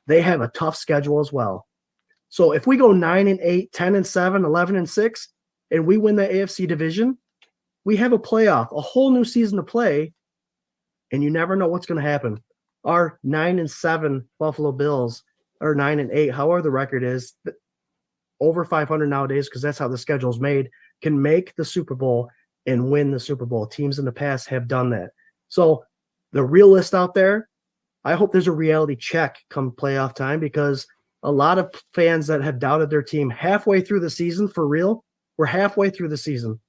They have a tough schedule as well. So if we go 9-8, 10-7, 11-6, and we win the AFC division, we have a playoff, a whole new season to play, and you never know what's going to happen. Our 9-7 Buffalo Bills, or 9-8, however the record is, over 500 nowadays, because that's how the schedule is made, can make the Super Bowl and win the Super Bowl. Teams in the past have done that. So the realist out there, I hope there's a reality check come playoff time, because a lot of fans that have doubted their team halfway through the season, for real, we're halfway through the season.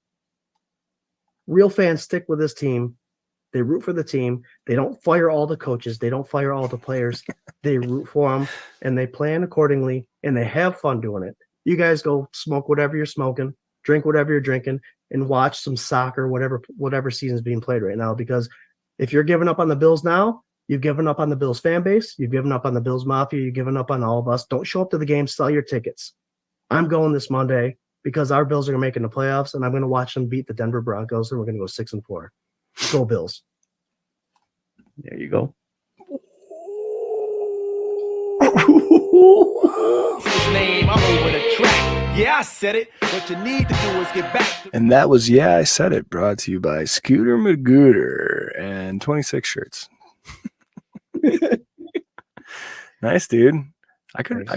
Real fans stick with this team. They root for the team. They don't fire all the coaches. They don't fire all the players. They root for them, and they plan accordingly, and they have fun doing it. You guys go smoke whatever you're smoking, drink whatever you're drinking, and watch some soccer, whatever season's being played right now. Because if you're giving up on the Bills now, you've given up on the Bills fan base. You've given up on the Bills Mafia. You've given up on all of us. Don't show up to the game. Sell your tickets. I'm going this Monday because our Bills are making the playoffs, and I'm going to watch them beat the Denver Broncos, and we're going to go 6-4. Go Bills. There you go. Name, I'm over the track. Yeah, I said it. What you need to do is get back. And that was Yeah, I Said It, brought to you by Scooter Magooter and 26 shirts. Nice, dude. I could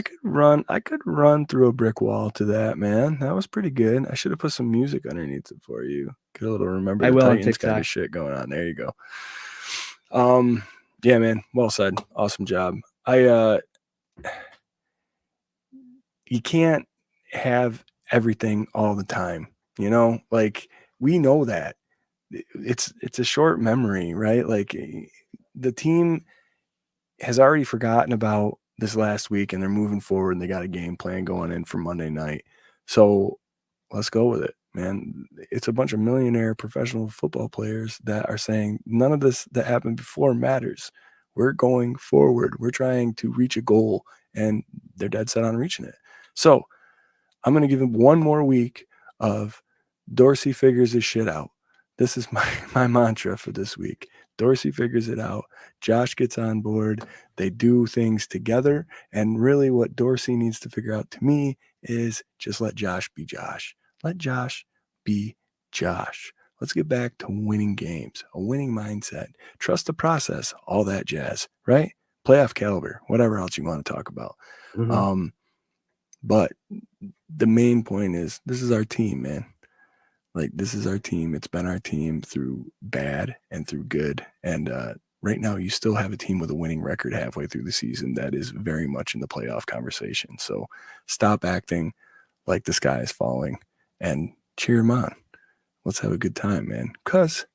run through a brick wall to that, man. That was pretty good. I should have put some music underneath it for you. Get a little Remember I the will on Titans kind TikTok. of shit going on. There you go. Yeah, man. Well said. Awesome job. You can't have everything all the time, you know? Like, we know that. It's a short memory, right? Like, the team has already forgotten about this last week, and they're moving forward, and they got a game plan going in for Monday night. So let's go with it, man. It's a bunch of millionaire professional football players that are saying none of this that happened before matters. We're going forward. We're trying to reach a goal, and they're dead set on reaching it. So I'm going to give him one more week of Dorsey figures his shit out. This is my mantra for this week. Dorsey figures it out. Josh gets on board. They do things together. And really what Dorsey needs to figure out to me is just let Josh be Josh. Let Josh be Josh. Let's get back to winning games, a winning mindset. Trust the process, all that jazz, right? Playoff caliber, whatever else you want to talk about. Mm-hmm. But the main point is this is our team, man. Like, this is our team. It's been our team through bad and through good. And right now, you still have a team with a winning record halfway through the season that is very much in the playoff conversation. So stop acting like the sky is falling and cheer them on. Let's have a good time, man, because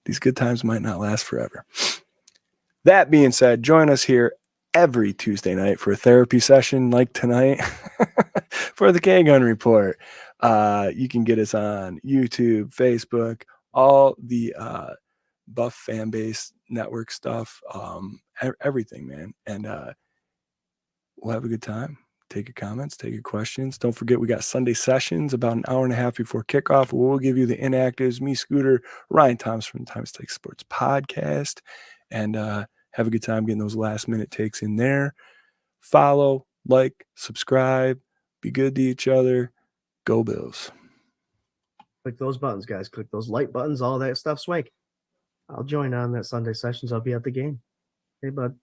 these good times might not last forever. That being said, join us here every Tuesday night for a therapy session like tonight for the K-Gun Report. You can get us on YouTube, Facebook, all the Buff fan base network stuff, everything, man. And we'll have a good time. Take your comments, take your questions. Don't forget, we got Sunday sessions about an hour and a half before kickoff. We'll give you the inactives, me, Scooter, Ryan Thomas from the Times Take Sports podcast, and have a good time getting those last minute takes in there. Follow, like, subscribe, be good to each other. Go Bills. Click those buttons, guys. Click those like buttons, all that stuff. Swank. I'll join on that Sunday sessions. I'll be at the game. Hey, bud.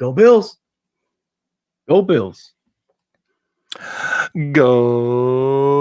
Go Bills. Go Bills. Go